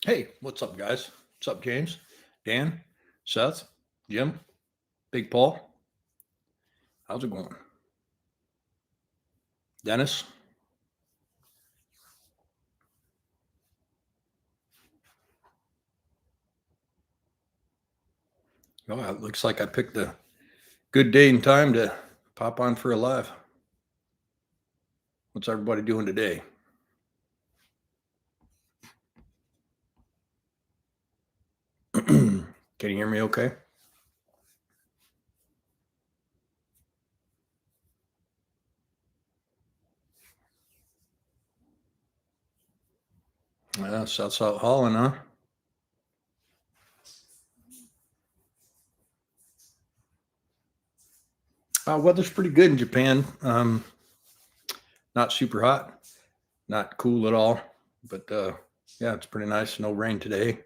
Hey, what's up, guys? What's up, James, Dan, Seth, Jim, Big Paul? How's it going? Dennis? Oh, it looks like I picked a good day and time to pop on for a live. What's everybody doing today? Can you hear me okay? South Holland, huh? Weather's pretty good in Japan. Not super hot, not cool at all, but yeah, it's pretty nice. No rain today.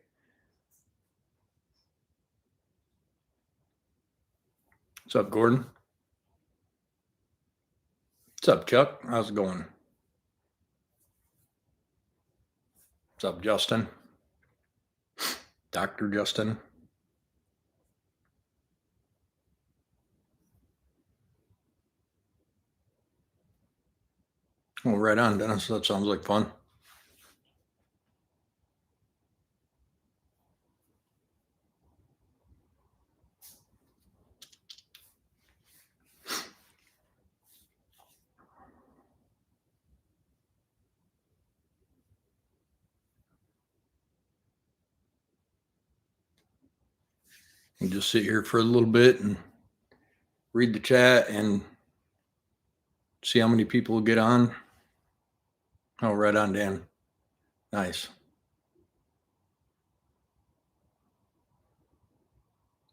What's up, Gordon? What's up, Chuck? How's it going? What's up, Justin? Dr. Justin? Oh, right on, Dennis. That sounds like fun. And just sit here for a little bit and read the chat and see how many people get on. Oh, right on, Dan. Nice.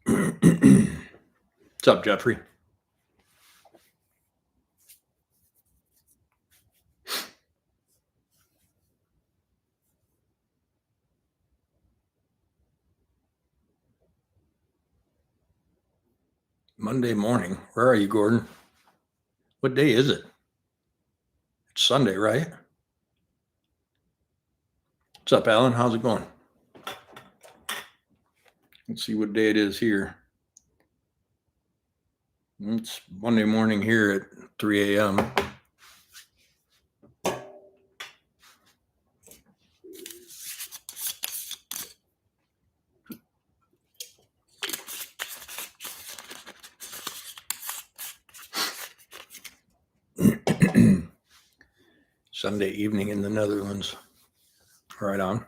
What's up, Jeffrey? Monday morning. Where are you, Gordon? What day is it? It's Sunday, right? What's up, Alan? How's it going? Let's see what day it is here. It's Monday morning here at 3 a.m. Sunday evening in the Netherlands. Right on.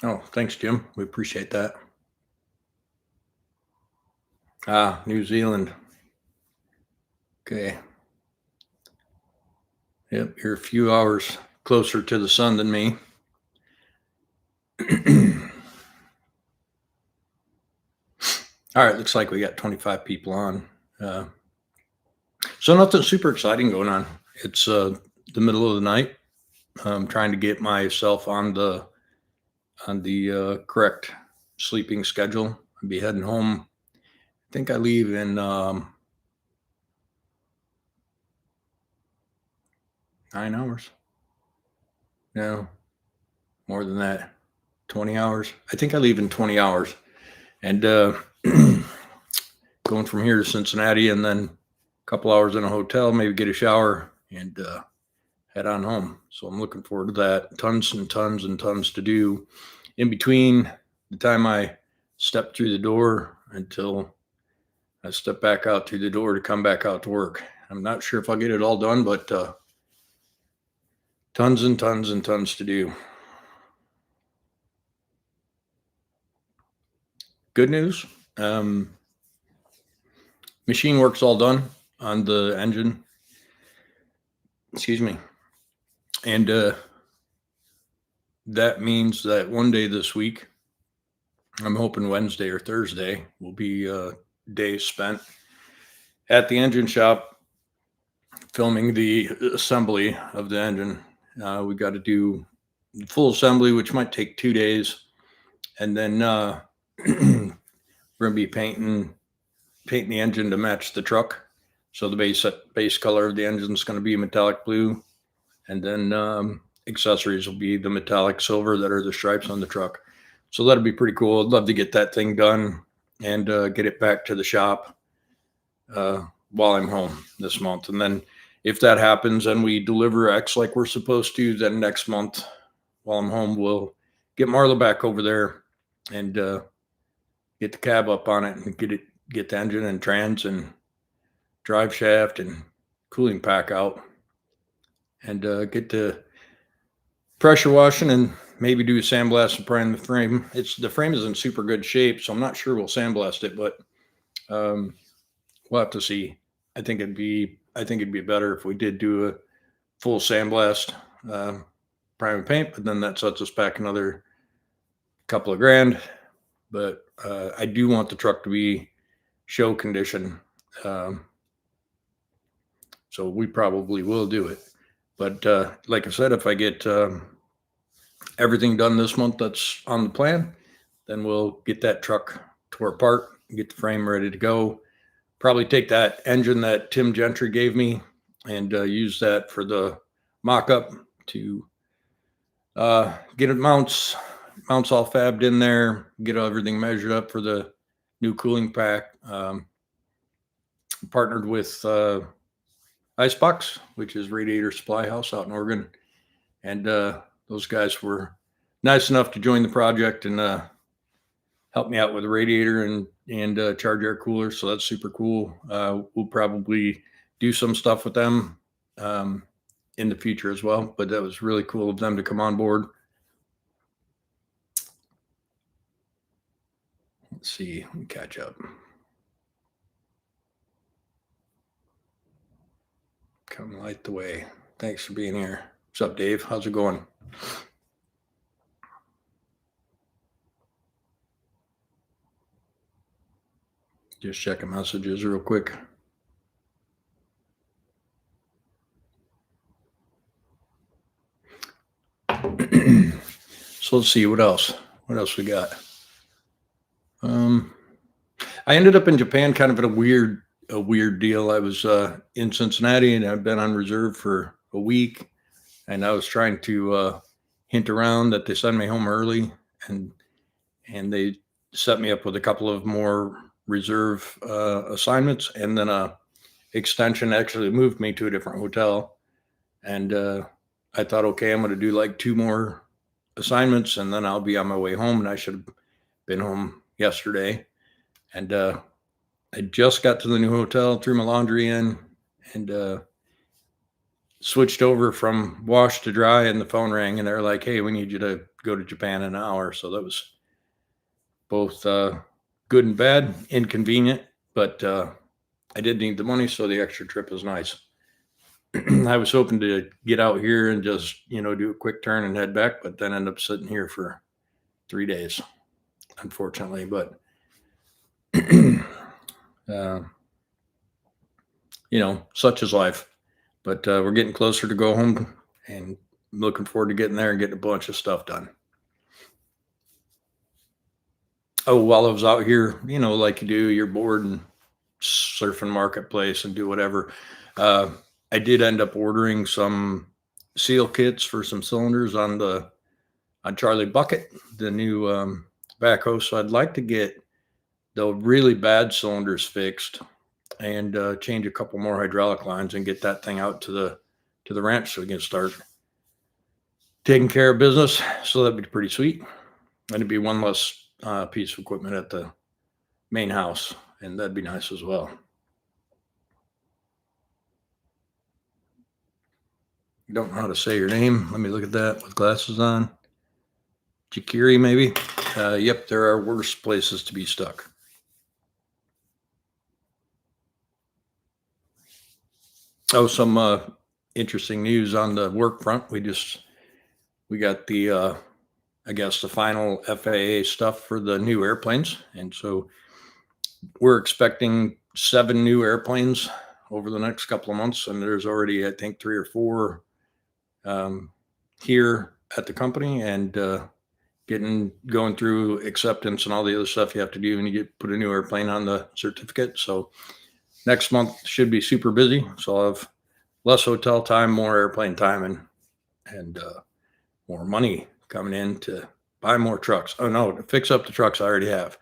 Oh, thanks, Jim. We appreciate that. New Zealand. Okay. Yep, you're a few hours closer to the sun than me. All right, looks like we got 25 people on. So nothing super exciting going on. It's the middle of the night. I'm trying to get myself on the correct sleeping schedule. I'll be heading home. I think I leave in 9 hours. No, more than that. 20 hours. I think I leave in 20 hours. And going from here to Cincinnati and then a couple hours in a hotel, maybe get a shower and head on home. So I'm looking forward to that. Tons and tons and tons to do in between the time I step through the door until I step back out through the door to come back out to work. I'm not sure if I'll get it all done, but tons and tons and tons to do. Good news. Machine work's all done on the engine. Excuse me. And that means that one day this week, I'm hoping Wednesday or Thursday, will be days spent at the engine shop filming the assembly of the engine. We got to do the full assembly, which might take 2 days. And then we're going to be painting painting the engine to match the truck. So the base color of the engine is going to be metallic blue, and then accessories will be the metallic silver that are the stripes on the truck. So that'll be pretty cool. I'd love to get that thing done and get it back to the shop while I'm home this month. And then if that happens and we deliver X like we're supposed to, then next month while I'm home, we'll get Marla back over there and get the cab up on it and get the engine and trans and drive shaft and cooling pack out and get to pressure washing and maybe do a sandblast and prime the frame. The frame is in super good shape, so I'm not sure we'll sandblast it, but we'll have to see. I think it'd be better if we did do a full sandblast, prime and paint, but then that sets us back another couple of grand. But I do want the truck to be show condition. So we probably will do it. But like I said, if I get everything done this month that's on the plan, then we'll get that truck tore apart, get the frame ready to go. Probably take that engine that Tim Gentry gave me and use that for the mock-up to get it mounts all fabbed in there, get everything measured up for the new cooling pack. Partnered with Icebox, which is Radiator Supply House out in Oregon. And those guys were nice enough to join the project and help me out with the radiator and charge air cooler. So that's super cool. We'll probably do some stuff with them in the future as well. But that was really cool of them to come on board. Let's see, let me catch up. Come light the way. Thanks for being here. What's up, Dave? How's it going? Just checking messages real quick. So let's see what else. What else we got? I ended up in Japan kind of at a weird deal. I was in Cincinnati and I've been on reserve for a week, and I was trying to hint around that they send me home early, and they set me up with a couple of more reserve assignments, and then a extension actually moved me to a different hotel. And I thought, okay, I'm going to do like 2 more assignments and then I'll be on my way home. And I should have been home yesterday. And I just got to the new hotel, threw my laundry in, and switched over from wash to dry, and the phone rang and they're like, hey, we need you to go to Japan in an hour. So that was both good and bad, inconvenient, but I did need the money, so the extra trip was nice. I was hoping to get out here and just, do a quick turn and head back, but then end up sitting here for 3 days, unfortunately. But, such is life. But we're getting closer to go home and looking forward to getting there and getting a bunch of stuff done. Oh, while I was out here, like you do, you're bored and surfing marketplace and do whatever. I did end up ordering some seal kits for some cylinders on Charlie Bucket, the new backhoe. So I'd like to get the really bad cylinders fixed and change a couple more hydraulic lines and get that thing out to the ranch so we can start taking care of business. So that'd be pretty sweet. And it'd be one less piece of equipment at the main house, and that'd be nice as well. Don't know how to say your name. Let me look at that with glasses on. Chikiri, maybe. Yep, there are worse places to be stuck. Oh, some interesting news on the work front. We got the I guess the final FAA stuff for the new airplanes, and so we're expecting 7 new airplanes over the next couple of months, and there's already, I think, 3 or 4 here at the company, and going through acceptance and all the other stuff you have to do when you put a new airplane on the certificate. So next month should be super busy. So I'll have less hotel time, more airplane time, and more money coming in to buy more trucks. Oh no, to fix up the trucks I already have.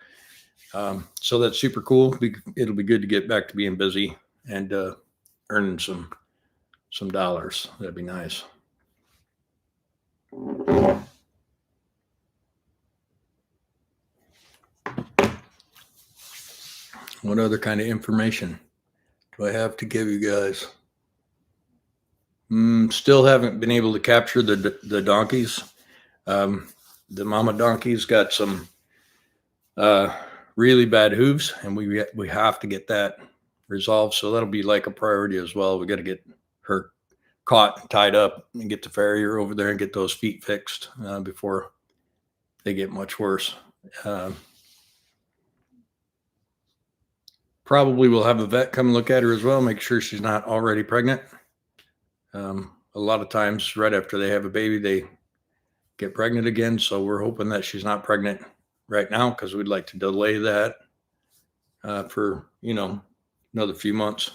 So that's super cool. It'll be good to get back to being busy and earning some dollars. That'd be nice. What other kind of information do I have to give you guys? Still haven't been able to capture the donkeys. The mama donkey's got some really bad hooves, and we have to get that resolved. So that'll be like a priority as well. We got to get her caught and tied up and get the farrier over there and get those feet fixed before they get much worse. Probably we'll have a vet come look at her as well, make sure she's not already pregnant. A lot of times right after they have a baby, they get pregnant again. So we're hoping that she's not pregnant right now, because we'd like to delay that for, another few months.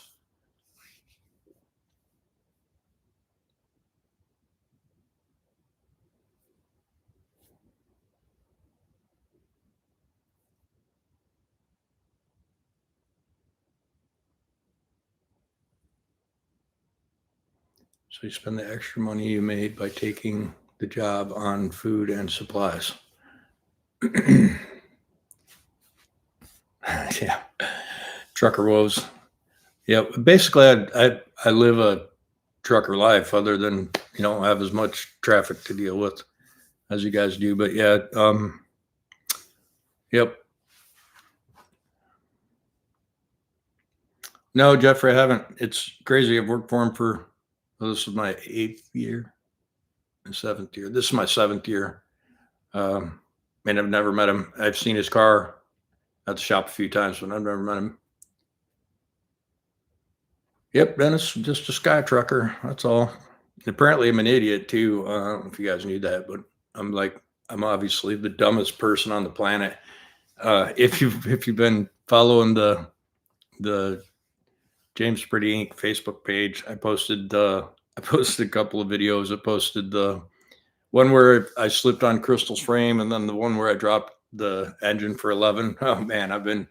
So you spend the extra money you made by taking the job on food and supplies. Yeah. Trucker woes. Yeah. Basically, I live a trucker life, other than, have as much traffic to deal with as you guys do. But yeah, yep. No, Jeffrey, I haven't. It's crazy. I've worked for him for, this is my 8th year, 7th year. This is my 7th year. And I've never met him. I've seen his car at the shop a few times, but I've never met him. Yep, Dennis, just a sky trucker. That's all. And apparently, I'm an idiot too. I don't know if you guys knew that, but I'm obviously the dumbest person on the planet. If you've been following the James Pretty Inc. Facebook page, I posted a couple of videos. I posted the one where I slipped on Crystal's frame, and then the one where I dropped the engine for 11. Oh man, I've been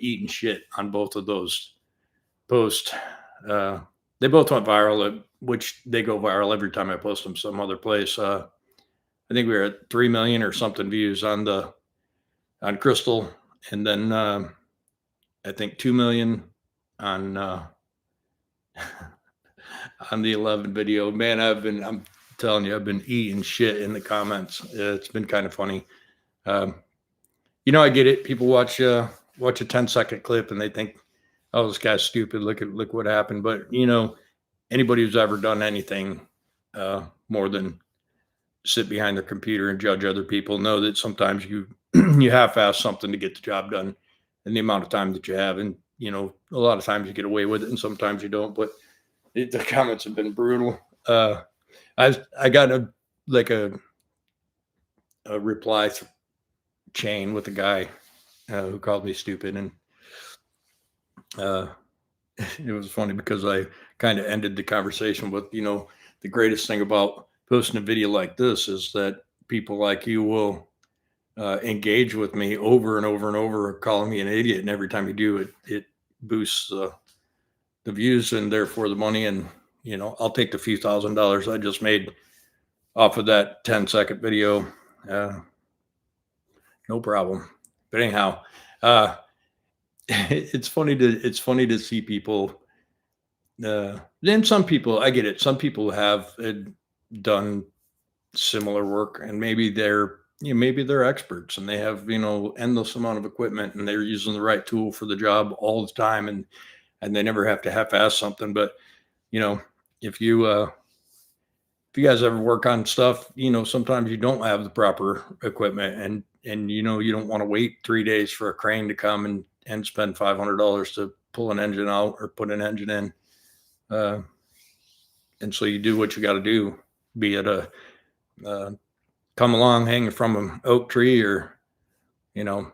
eating shit on both of those posts. They both went viral, which they go viral every time I post them some other place. I think we were at 3 million or something views on Crystal, and then I think 2 million on on the 11 video. Man, I'm telling you, I've been eating shit in the comments. It's been kind of funny. I get it. People watch a 10-second clip and they think, oh, this guy's stupid. Look what happened. But anybody who's ever done anything more than sit behind their computer and judge other people know that sometimes you half-ass something to get the job done in the amount of time that you have. And a lot of times you get away with it and sometimes you don't. But the comments have been brutal. I got a reply chain with a guy who called me stupid, and it was funny because I kind of ended the conversation with, the greatest thing about posting a video like this is that people like you will engage with me over and over and over, calling me an idiot, and every time you do it boosts the views and therefore the money. And I'll take the few $1,000s I just made off of that 10-second video, no problem. But anyhow, it's funny to see people. Then some people, I get it. Some people have done similar work, and maybe they're experts and they have endless amount of equipment and they're using the right tool for the job all the time, and they never have to half-ass something. But if you guys ever work on stuff, sometimes you don't have the proper equipment, and you don't want to wait 3 days for a crane to come and spend $500 to pull an engine out or put an engine in. And so you do what you got to do, be it a come along hanging from an oak tree, or, you know,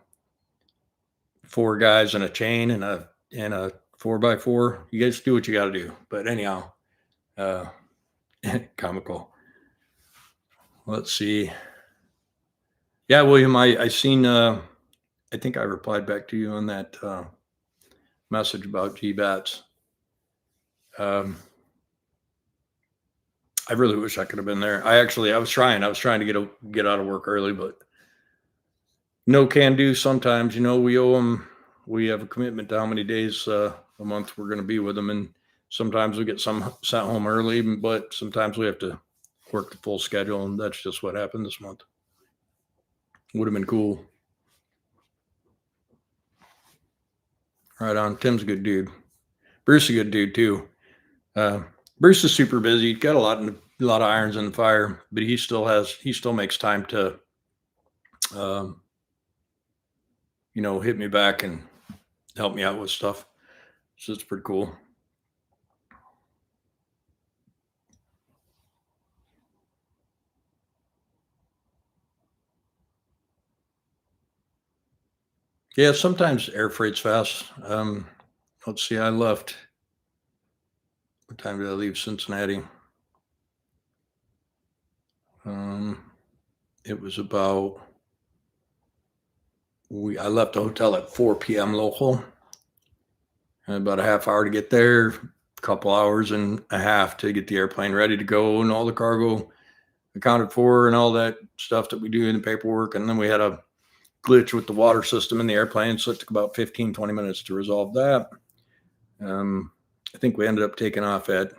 four guys in a chain and a 4x4. You guys do what you got to do. But anyhow, uh, comical. Let's see. Yeah, William, I seen. I think I replied back to you on that message about GBATs. Um, I really wish I could have been there. I was trying. I was trying to get out of work early, but no can do. Sometimes, we owe them. We have a commitment to how many days a month we're going to be with them, and sometimes we get some sent home early, but sometimes we have to work the full schedule, and that's just what happened this month. Would have been cool. Right on. Tim's a good dude. Bruce is a good dude too. Uh, Bruce is super busy. He's got a lot of irons in the fire, but he still makes time to, um, hit me back and help me out with stuff. So it's pretty cool. Yeah, sometimes air freight's fast. Let's see, I left. What time did I leave Cincinnati? Um, it was about I left the hotel at 4 p.m. local. And about a half hour to get there, a couple hours and a half to get the airplane ready to go and all the cargo accounted for and all that stuff that we do in the paperwork. And then we had a glitch with the water system in the airplane, so it took about 15, 20 minutes to resolve that. I think we ended up taking off at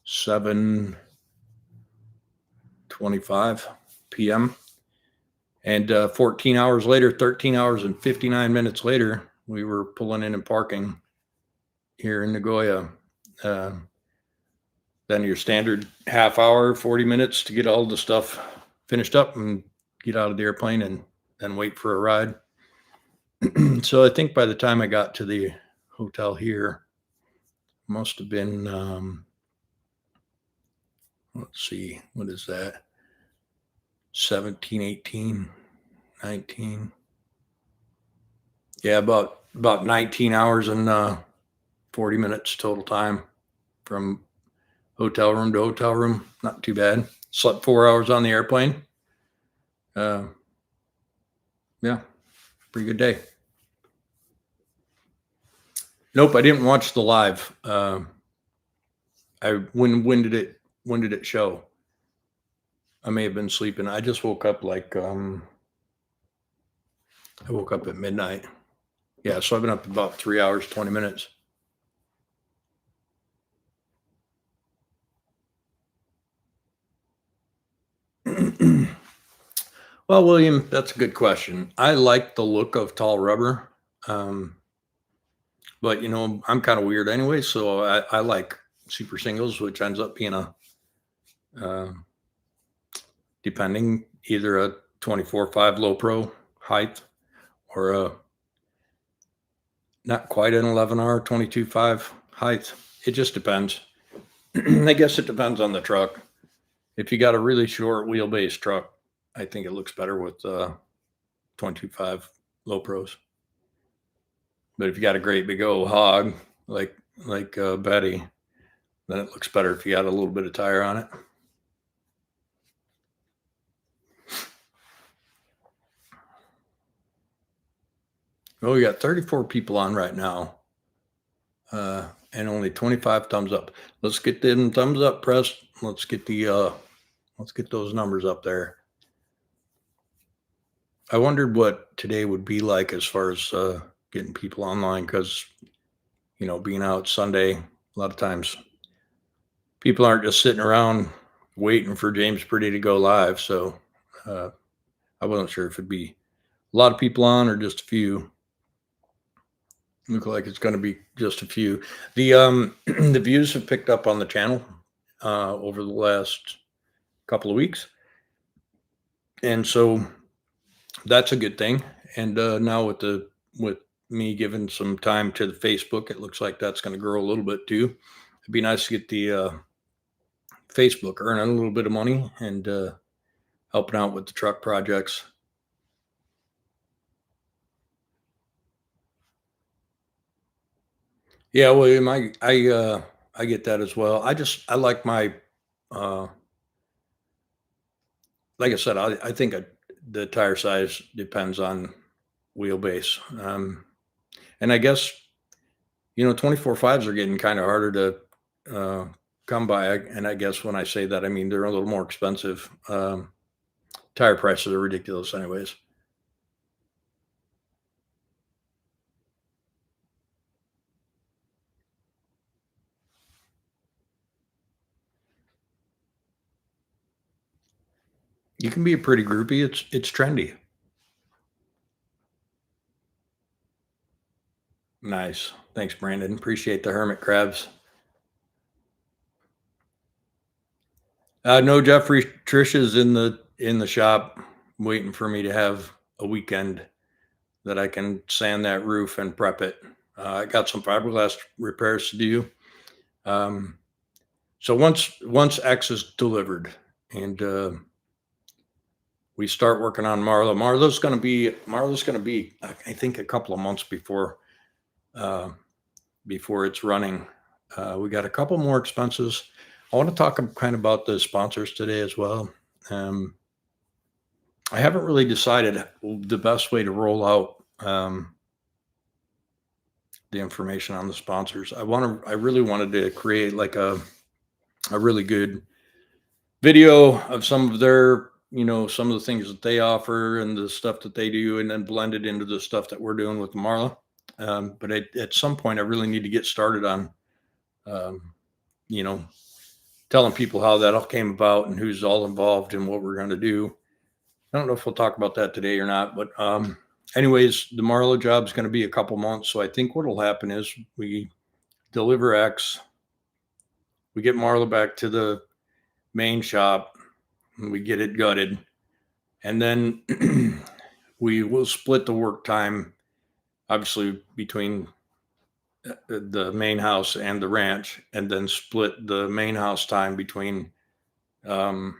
7:25 p.m. And 14 hours later, 13 hours and 59 minutes later, we were pulling in and parking here in Nagoya. Then your standard half hour, 40 minutes to get all the stuff finished up and get out of the airplane and then wait for a ride. So I think by the time I got to the hotel here, must have been, let's see, what is that? 17, 18, 19. Yeah, about 19 hours and 40 minutes total time from hotel room to hotel room. Not too bad. Slept 4 hours on the airplane. Yeah, pretty good day. Nope, I didn't watch the live. When did it show? I may have been sleeping. I just woke up I woke up at midnight. Yeah, so I've been up about 3 hours, 20 minutes. Well, William, that's a good question. I like the look of tall rubber. But I'm kind of weird anyway, so I like super singles, which ends up being uh, depending, either a 24.5 low pro height or a not quite an 11R 22.5 height. It just depends. I guess it depends on the truck. If you got a really short wheelbase truck, I think it looks better with 22.5 low pros. But if you got a great big old hog like Betty, then it looks better if you got a little bit of tire on it. Oh, we got 34 people on right now, and only 25 thumbs up. Let's get them thumbs up pressed. Let's get those numbers up there. I wondered what today would be like as far as getting people online, because being out Sunday, a lot of times people aren't just sitting around waiting for James Pretty to go live. So I wasn't sure if it'd be a lot of people on or just a few. Look like it's going to be just a few. The the views have picked up on the channel over the last couple of weeks, and so that's a good thing. And now with me giving some time to the Facebook, it looks like that's going to grow a little bit too. It'd be nice to get the Facebook earning a little bit of money and helping out with the truck projects. Yeah, well, I get that as well. I like my uh, like I said, I think the tire size depends on wheelbase, and I guess 24 fives are getting kind of harder to come by. And I guess when I say that, I mean they're a little more expensive. Tire prices are ridiculous, anyways. You can be a pretty groupie. It's trendy. Nice. Thanks, Brandon. Appreciate the hermit crabs. No, Jeffrey. Trisha's in the shop waiting for me to have a weekend that I can sand that roof and prep it. I got some fiberglass repairs to do. Um, so once X is delivered and we start working on Marlo, Marlo's going to be I think a couple of months uh, before it's running. We got a couple more expenses. I want to talk kind of about the sponsors today as well. Um, I haven't really decided the best way to roll out the information on the sponsors. I really wanted to create like a really good video of some of their, some of the things that they offer and the stuff that they do, and then blend it into the stuff that we're doing with the Marla. But at some point, I really need to get started on, um, you know, telling people how that all came about and who's all involved and what we're going to do. I don't know if we'll talk about that today or not, but anyways, the Marla job is going to be a couple months. So I think what will happen is we deliver X, we get Marla back to the main shop, and we get it gutted, and then we will split the work time, obviously between the main house and the ranch, and then split the main house time between um,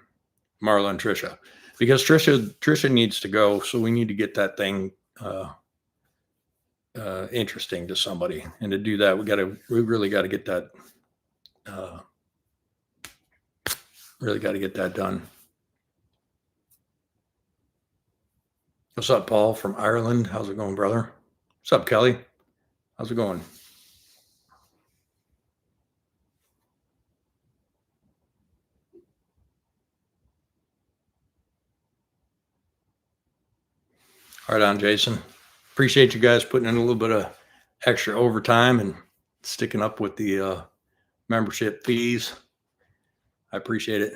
Marla and Trisha, because Trisha needs to go, so we need to get that thing uh, interesting to somebody, and to do that, we really got to get that uh, really got to get that done. What's up, Paul from Ireland? How's it going, brother? What's up, Kelly? How's it going? Right on, Jason. Appreciate you guys putting in a little bit of extra overtime and sticking up with the membership fees. I appreciate it.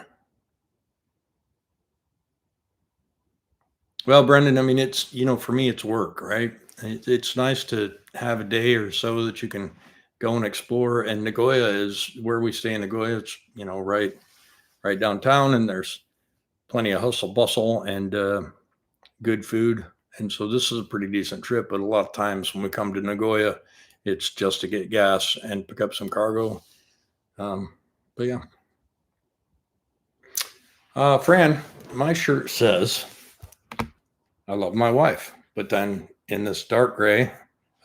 Well, Brendan, I mean, it's, for me, it's work, right? It's nice to have a day or so that you can go and explore. And Nagoya is where we stay in Nagoya. It's, right downtown, and there's plenty of hustle bustle and good food. And so this is a pretty decent trip. But a lot of times when we come to Nagoya, it's just to get gas and pick up some cargo. But yeah. Fran, my shirt says, I love my wife. But then in this dark gray,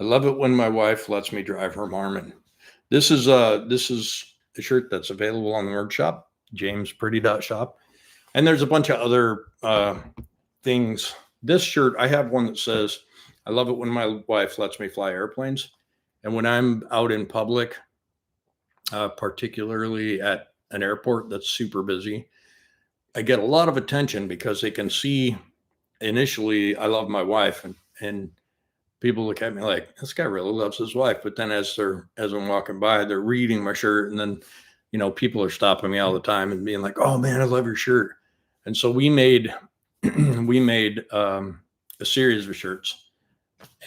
I love it when my wife lets me drive her Marmon. This is a shirt that's available on the merch shop, jamespretty.shop. And there's a bunch of other things. This shirt, I have one that says, I love it when my wife lets me fly airplanes. And when I'm out in public, particularly at an airport that's super busy, I get a lot of attention because they can see initially I love my wife, and people look at me like, this guy really loves his wife. But then as I'm walking by, they're reading my shirt, and then people are stopping me all the time and being like, oh man, I love your shirt. And so we made we made a series of shirts,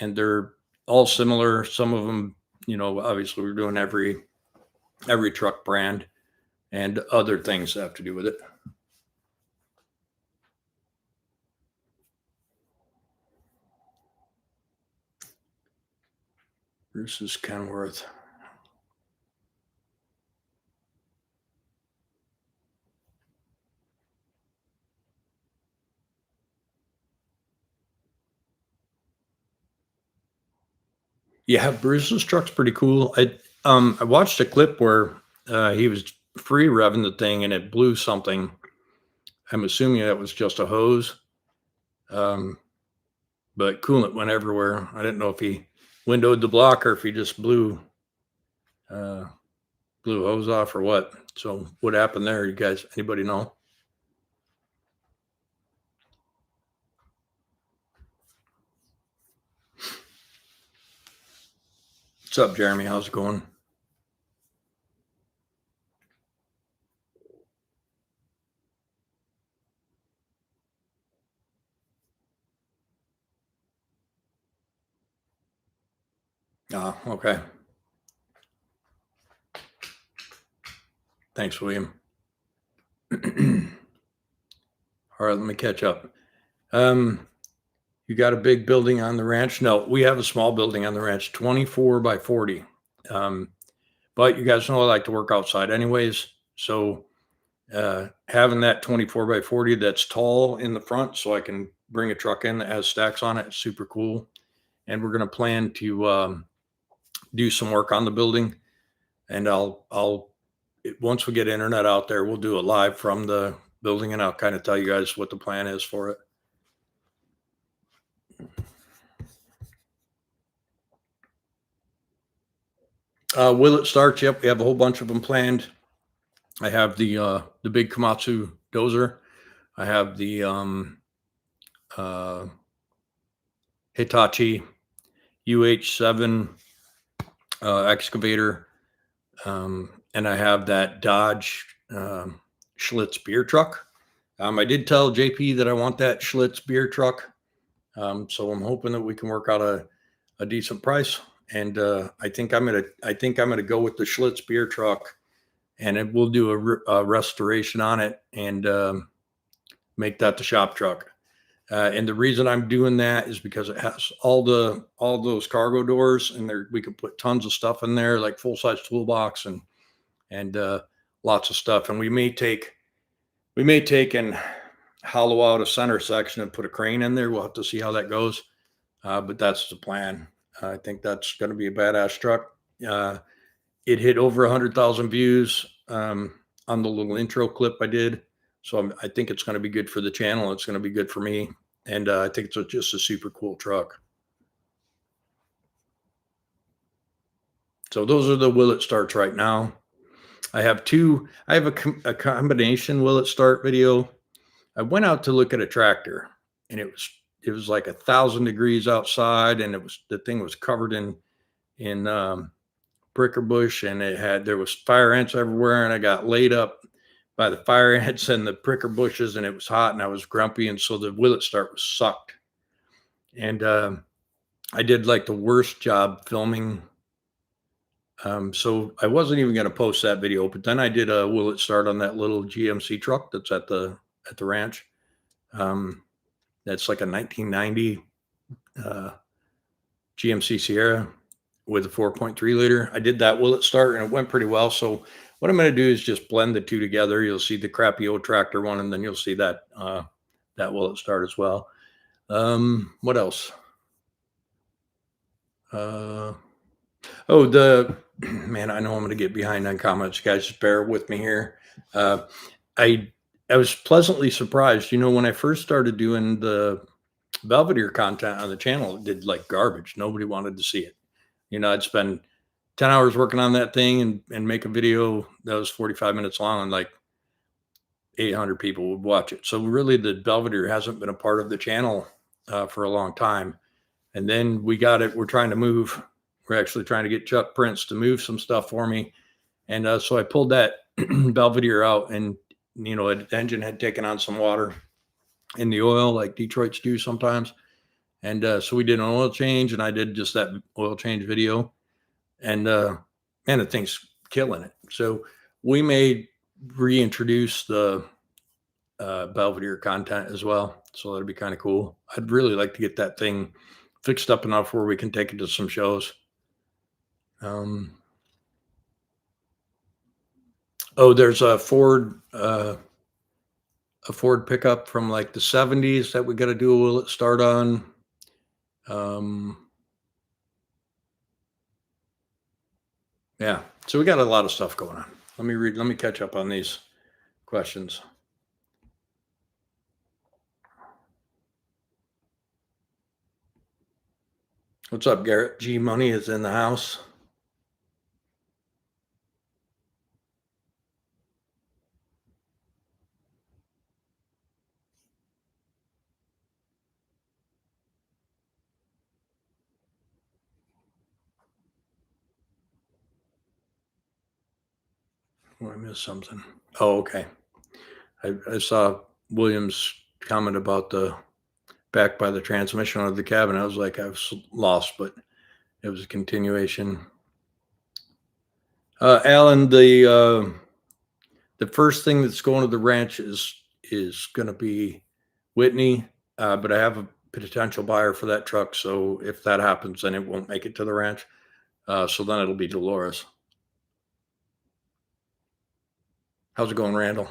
and they're all similar. Some of them, obviously we're doing every truck brand and other things that have to do with it. Bruce is Kenworth. Yeah, Bruce's truck's pretty cool. I watched a clip where he was free revving the thing and it blew something. I'm assuming that was just a hose, um, but coolant went everywhere. I didn't know if he windowed the block or if he just uh, blew a hose off or what. So what happened there? You guys, anybody know? What's up, Jeremy? How's it going? Oh, okay. Thanks, William. All right, let me catch up. Um, you got a big building on the ranch? No, we have a small building on the ranch, 24 by 40. Um, but you guys know I like to work outside anyways. So having that 24 by 40 that's tall in the front so I can bring a truck in that has stacks on it, it's super cool. And we're going to plan to do some work on the building. And once we get internet out there, we'll do it live from the building and I'll kind of tell you guys what the plan is for it. Will it start? Yep, we have a whole bunch of them planned. I have the big Komatsu dozer. I have the uh, Hitachi UH7 excavator, and I have that Dodge Schlitz beer truck. I did tell JP that I want that Schlitz beer truck, so I'm hoping that we can work out a decent price. And I think I'm gonna go with the Schlitz beer truck, and we'll do a restoration on it and make that the shop truck. And the reason I'm doing that is because it has all those cargo doors, and there we can put tons of stuff in there, like full size toolbox and lots of stuff. And we may take and hollow out a center section and put a crane in there. We'll have to see how that goes, but that's the plan. I think that's going to be a badass truck. Uh, it hit over 100,000 views on the little intro clip I did. So I think it's going to be good for the channel. It's going to be good for me. And I think it's just a super cool truck. So those are the will it starts right now. I have a combination will it start video. I went out to look at a tractor and it was like 1,000 degrees outside and the thing was covered in bricker bush and there was fire ants everywhere and I got laid up by the fire ants and the pricker bushes and it was hot and I was grumpy and so the will it start was sucked and I did like the worst job filming. So I wasn't even going to post that video, but then I did a will it start on that little GMC truck that's at the ranch. Um, that's like a 1990 uh, GMC Sierra with a 4.3 liter. I did that will it start and it went pretty well. So what I'm going to do is just blend the two together. You'll see the crappy old tractor one, and then you'll see that will it start as well. What else? Oh, the man, I know I'm going to get behind on comments, guys. Just bear with me here. Uh, I I was pleasantly surprised. When I first started doing the Belvedere content on the channel, it did like garbage. Nobody wanted to see it. I'd spend 10 hours working on that thing and make a video that was 45 minutes long, and like 800 people would watch it. So really, the Belvedere hasn't been a part of the channel for a long time. And then we got it. We're trying to move. We're actually trying to get Chuck Prince to move some stuff for me. And so I pulled that Belvedere out, and the engine had taken on some water in the oil, like Detroit's do sometimes. And so we did an oil change, and I did just that oil change video. And man, the thing's killing it. So we may reintroduce the Belvedere content as well. So that'd be kind of cool. I'd really like to get that thing fixed up enough where we can take it to some shows. Um, oh, there's a Ford pickup from like the 70s that we got to do a will it start on. Um, Yeah. So we got a lot of stuff going on. Let me catch up on these questions. What's up, Garrett? G Money is in the house. Oh, I missed something. Oh, okay. I saw Williams comment about the back by the transmission of the cabin. I was like, I was lost, but it was a continuation. Alan, the first thing that's going to the ranch is going to be Whitney, but I have a potential buyer for that truck. So if that happens, then it won't make it to the ranch. So then it'll be Dolores. How's it going, Randall?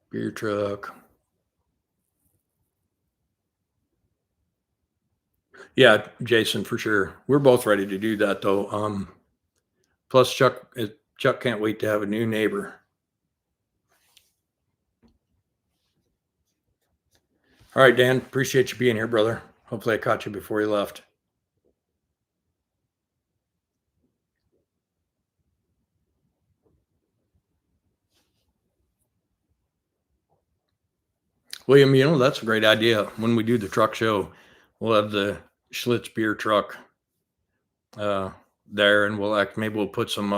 Beer truck. Yeah, Jason, for sure. We're both ready to do that though. Plus Chuck can't wait to have a new neighbor. All right, Dan, appreciate you being here, brother. Hopefully I caught you before you left. William, that's a great idea. When we do the truck show, we'll have the Schlitz beer truck uh, there, and maybe we'll put some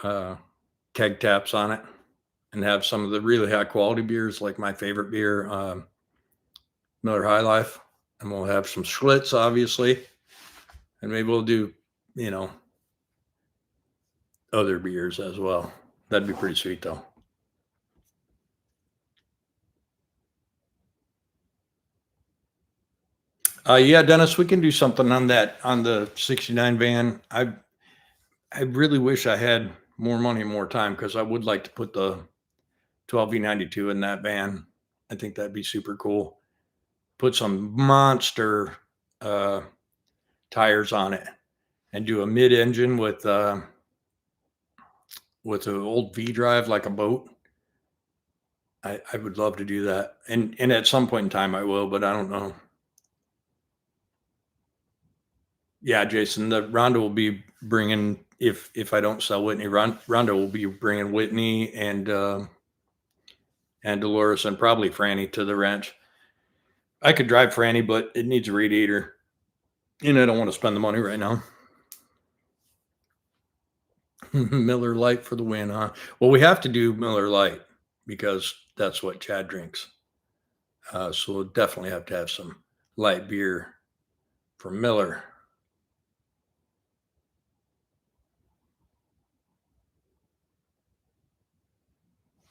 uh, keg taps on it and have some of the really high quality beers, like my favorite beer, Miller High Life, and we'll have some Schlitz, obviously, and maybe we'll do, you know, other beers as well. That'd be pretty sweet, though. Yeah, Dennis, we can do something on that on the '69 van. I really wish I had more money, more time, because I would like to put the 12V92 in that van. I think that'd be super cool. Put some monster uh, tires on it and do a mid-engine with an old V drive like a boat. I would love to do that, and at some point in time I will, but I don't know. Yeah, Jason, the Rhonda will be bringing, if I don't sell Whitney, Rhonda will be bringing Whitney and Dolores and probably Franny to the ranch. I could drive Franny, but it needs a radiator, and I don't want to spend the money right now. Miller Lite for the win, huh? Well, we have to do Miller Lite because that's what Chad drinks. So we'll definitely have to have some light beer from Miller.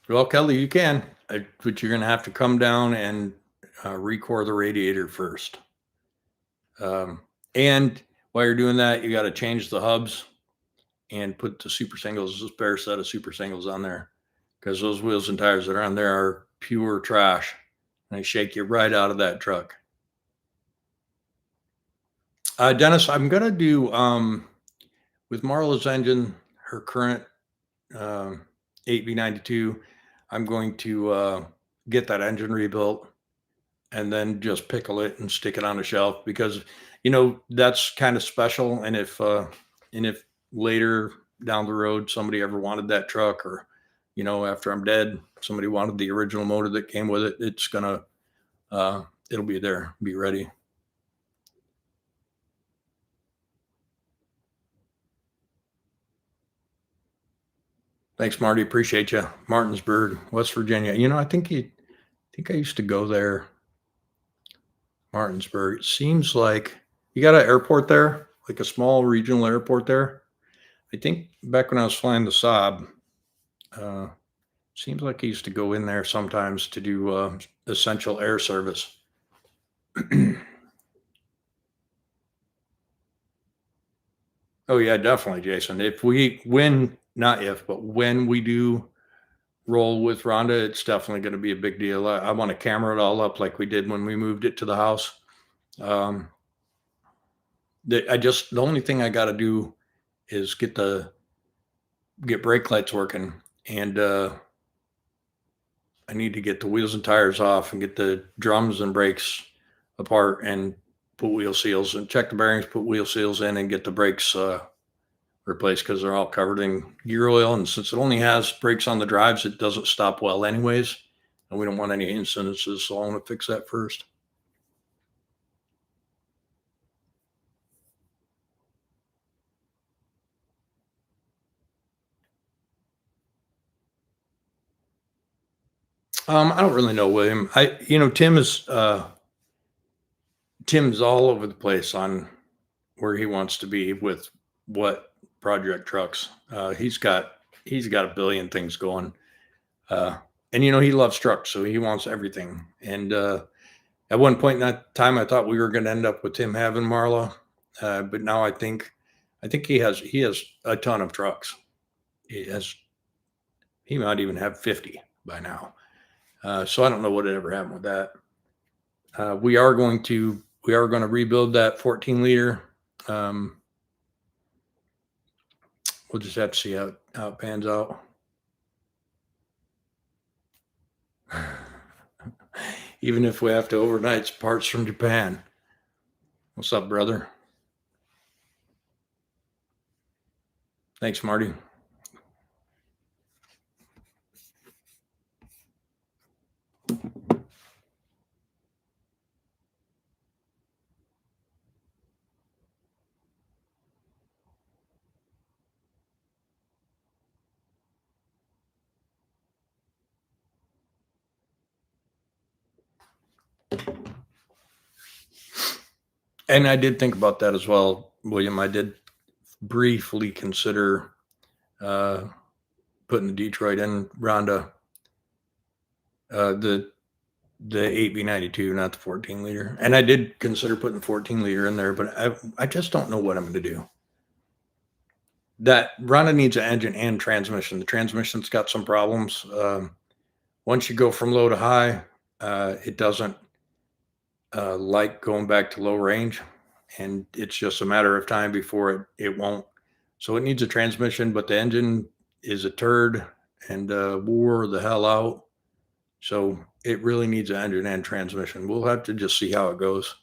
Well, Kelly, you can, but you're going to have to come down and recore the radiator first. And while you're doing that, you got to change the hubs and put the super singles, a spare set of super singles on there, because those wheels and tires that are on there are pure trash. And they shake you right out of that truck. Dennis, I'm going to do with Marla's engine, her current 8V92, I'm going to get that engine rebuilt and then just pickle it and stick it on a shelf, because that's kind of special. And if later down the road somebody ever wanted that truck, or after I'm dead somebody wanted the original motor that came with it, it'll be there, be ready. Thanks, Marty. Appreciate you. Martinsburg, West Virginia. I think I used to go there. Martinsburg. It seems like you got an airport there, like a small regional airport there. I think back when I was flying the Saab, seems like I used to go in there sometimes to do essential air service. Oh yeah, definitely, Jason. Not if, but when we do roll with Rhonda, it's definitely going to be a big deal. I want to camera it all up like we did when we moved it to the house. Um, the only thing I got to do is get brake lights working, and I need to get the wheels and tires off and get the drums and brakes apart and put wheel seals and check the bearings, put wheel seals in, and get the brakes replaced because they're all covered in gear oil. And since it only has brakes on the drives, it doesn't stop well, anyways. And we don't want any incidences, so I want to fix that first. I don't really know, William. Tim's all over the place on where he wants to be with what project trucks. He's got a billion things going. Uh, and he loves trucks, so he wants everything. And at one point in that time, I thought we were going to end up with him having Marla, but now I think he has a ton of trucks. He might even have 50 by now. So I don't know what ever happened with that. We are going to rebuild that 14 liter. Um, we'll just have to see how it pans out. Even if we have to overnight parts from Japan. What's up, brother? Thanks, Marty. And I did think about that as well, William. I did briefly consider uh, putting the Detroit in Ronda, the 8V92, not the 14 liter. And I did consider putting 14 liter in there, but I just don't know what I'm going to do. That Ronda needs an engine and transmission. The transmission's got some problems. Once you go from low to high, it doesn't like going back to low range, and it's just a matter of time before it won't. So it needs a transmission, but the engine is a turd and wore the hell out. So it really needs an engine and transmission. We'll have to just see how it goes.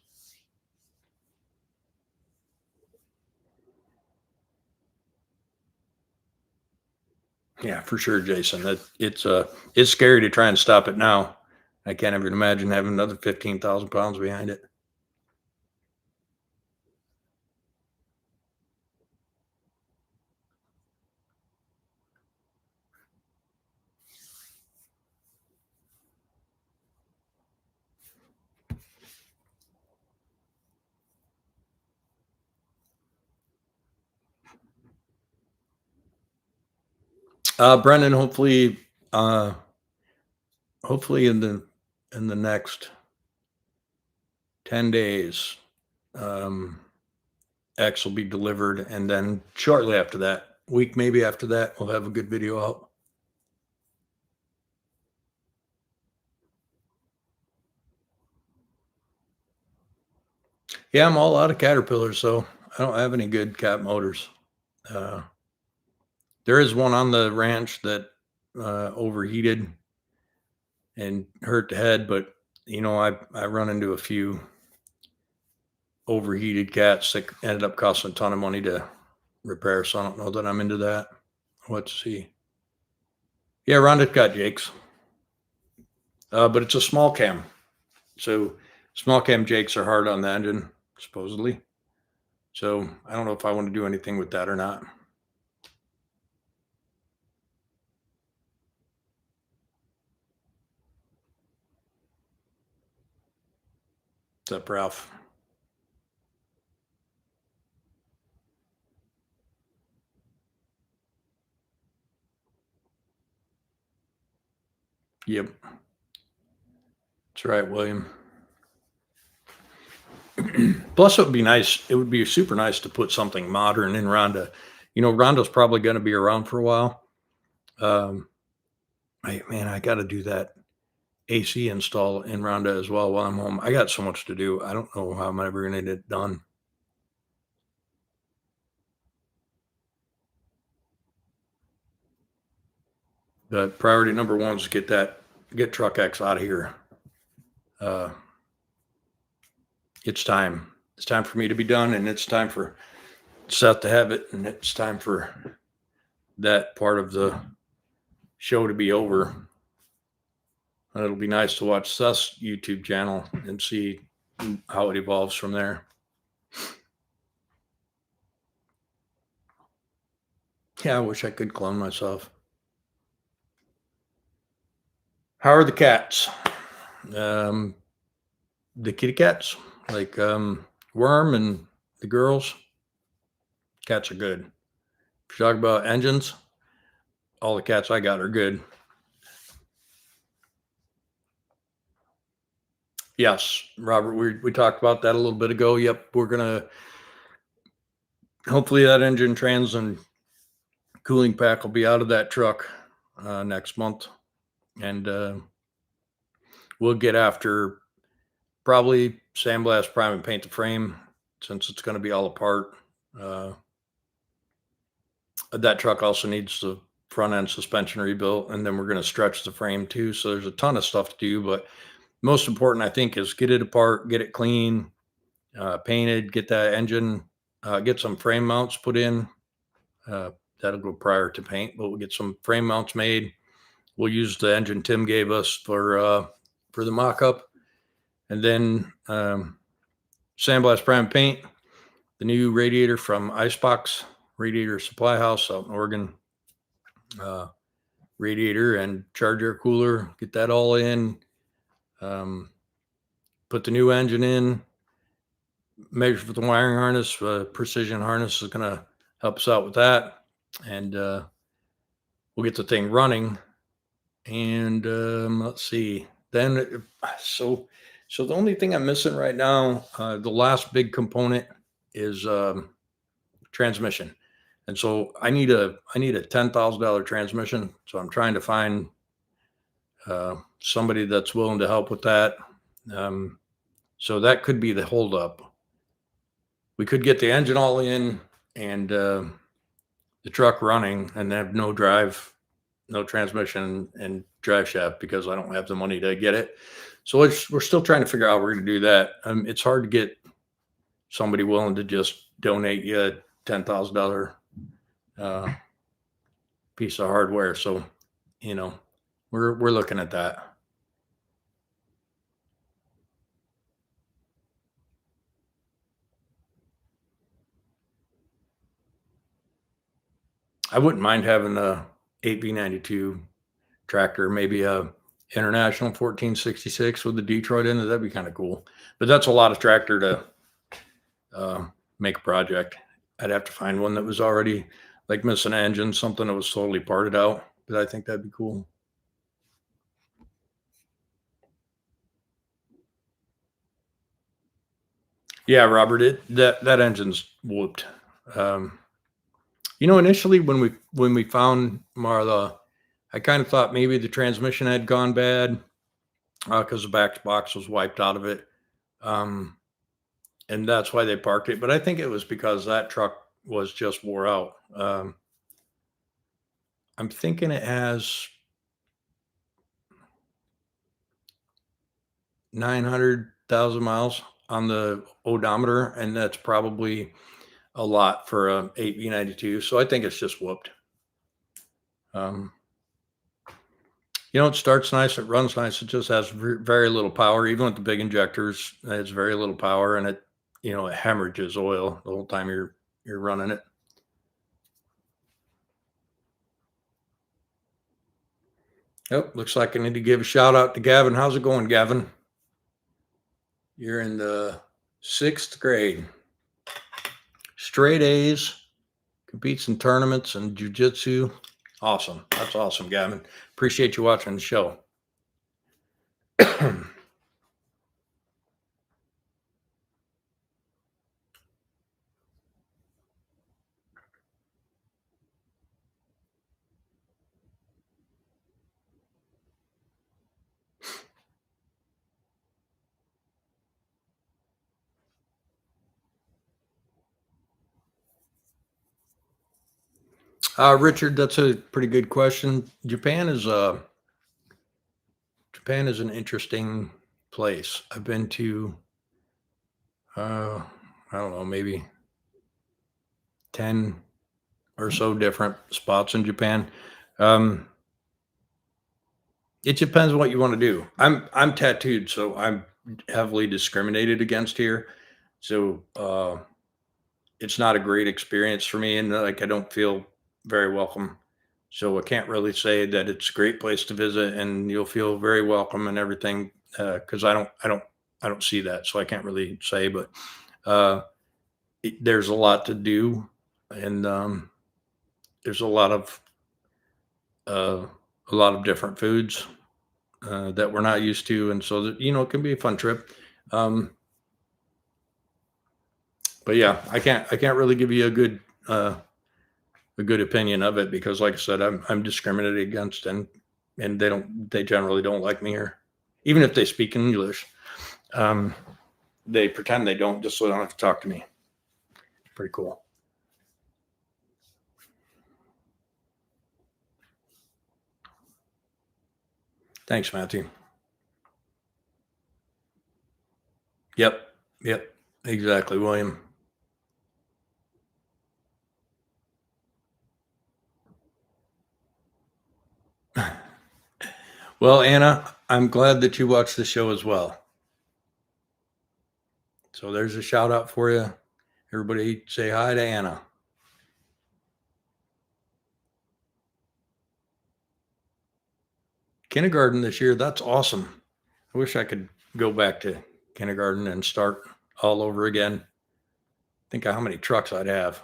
Yeah, for sure, Jason. It's scary to try and stop it now. I can't even imagine having another 15,000 pounds behind it. Brendan, hopefully in the next 10 days, um, X will be delivered, and then shortly after that, week maybe after that, we'll have a good video out. Yeah, I'm all out of Caterpillars, so I don't have any good Cat motors. Uh, there is one on the ranch that overheated and hurt the head, but I run into a few overheated cats that ended up costing a ton of money to repair. So I don't know that I'm into that. Let's see. Yeah, Rhonda's got Jake's, but it's a small cam. So small cam Jakes are hard on the engine, supposedly. So I don't know if I want to do anything with that or not. What's up, Ralph? Yep. That's right, William. Plus, it would be nice. It would be super nice to put something modern in Rhonda. Rhonda's probably going to be around for a while. Um, I got to do that. AC install in Rhonda as well while I'm home. I got so much to do. I don't know how I'm ever gonna get it done. But priority number one is get Truck X out of here. Uh, it's time. It's time for me to be done, and it's time for Seth to have it, and it's time for that part of the show to be over. And it'll be nice to watch Seth's YouTube channel and see how it evolves from there. Yeah, I wish I could clone myself. How are the cats? Um, the kitty cats, like Worm and the girls. Cats are good. If you talk about engines, all the cats I got are good. Yes, Robert, we talked about that a little bit ago. Yep, we're gonna hopefully that engine trans and cooling pack will be out of that truck next month, and we'll get after probably sandblast, prime, and paint the frame since it's going to be all apart. Uh, that truck also needs the front end suspension rebuilt, and then we're going to stretch the frame too. So there's a ton of stuff to do, but most important, I think, is get it apart, get it clean, painted, get that engine, get some frame mounts put in. Uh, that'll go prior to paint, but we'll get some frame mounts made. We'll use the engine Tim gave us for the mock-up, and then sandblast, prime, paint the new radiator from Icebox Radiator Supply House out in Oregon. Radiator and charge air cooler, get that all in. Put the new engine in. Measure for the wiring harness. Precision harness is going to help us out with that, and we'll get the thing running. And let's see. Then so the only thing I'm missing right now, the last big component is transmission. And so I need a $10,000 transmission. So I'm trying to find somebody that's willing to help with that. So that could be the holdup. We could get the engine all in and the truck running and have no drive, no transmission and drive shaft because I don't have the money to get it. So we're still trying to figure out how we're going to do that. It's hard to get somebody willing to just donate you a $10,000 piece of hardware. So, we're looking at that. I wouldn't mind having a 8V92 tractor, maybe a International 1466 with the Detroit in it. That'd be kind of cool. But that's a lot of tractor to make a project. I'd have to find one that was already like missing an engine, something that was totally parted out. But I think that'd be cool. Yeah, Robert, that engine's whooped. Um, initially when we found Marla, I kind of thought maybe the transmission had gone bad because the back box was wiped out of it. And that's why they parked it. But I think it was because that truck was just wore out. I'm thinking it has 900,000 miles on the odometer, and that's probably a lot for a 8V92. So I think it's just whooped. Um, it starts nice, it runs nice. It just has very little power, even with the big injectors. It's very little power, and it hemorrhages oil the whole time you're running it. Oh, looks like I need to give a shout out to Gavin. How's it going, Gavin? You're in the 6th grade. Straight A's, competes in tournaments and jujitsu. Awesome. That's awesome, Gavin. Appreciate you watching the show. Richard, that's a pretty good question. Japan is an interesting place. I've been to I don't know, maybe 10 or so different spots in Japan. Um, it depends what you want to do. I'm tattooed, so I'm heavily discriminated against here. So it's not a great experience for me, and like I don't feel very welcome. So I can't really say that it's a great place to visit and you'll feel very welcome and everything because I don't see that, so I can't really say. But uh, there's a lot to do, and there's uh, a lot of different foods that we're not used to, and so that it can be a fun trip. Um, but yeah, I can't really give you a good opinion of it because, like I said, I'm discriminated against, and they generally don't like me here, even if they speak English. Um, they pretend they don't just so they don't have to talk to me. Pretty cool. Thanks, Matthew. Yep, yep, exactly, William. Well, Anna, I'm glad that you watched the show as well. So there's a shout out for you. Everybody say hi to Anna. Kindergarten this year, that's awesome. I wish I could go back to kindergarten and start all over again. Think of how many trucks I'd have.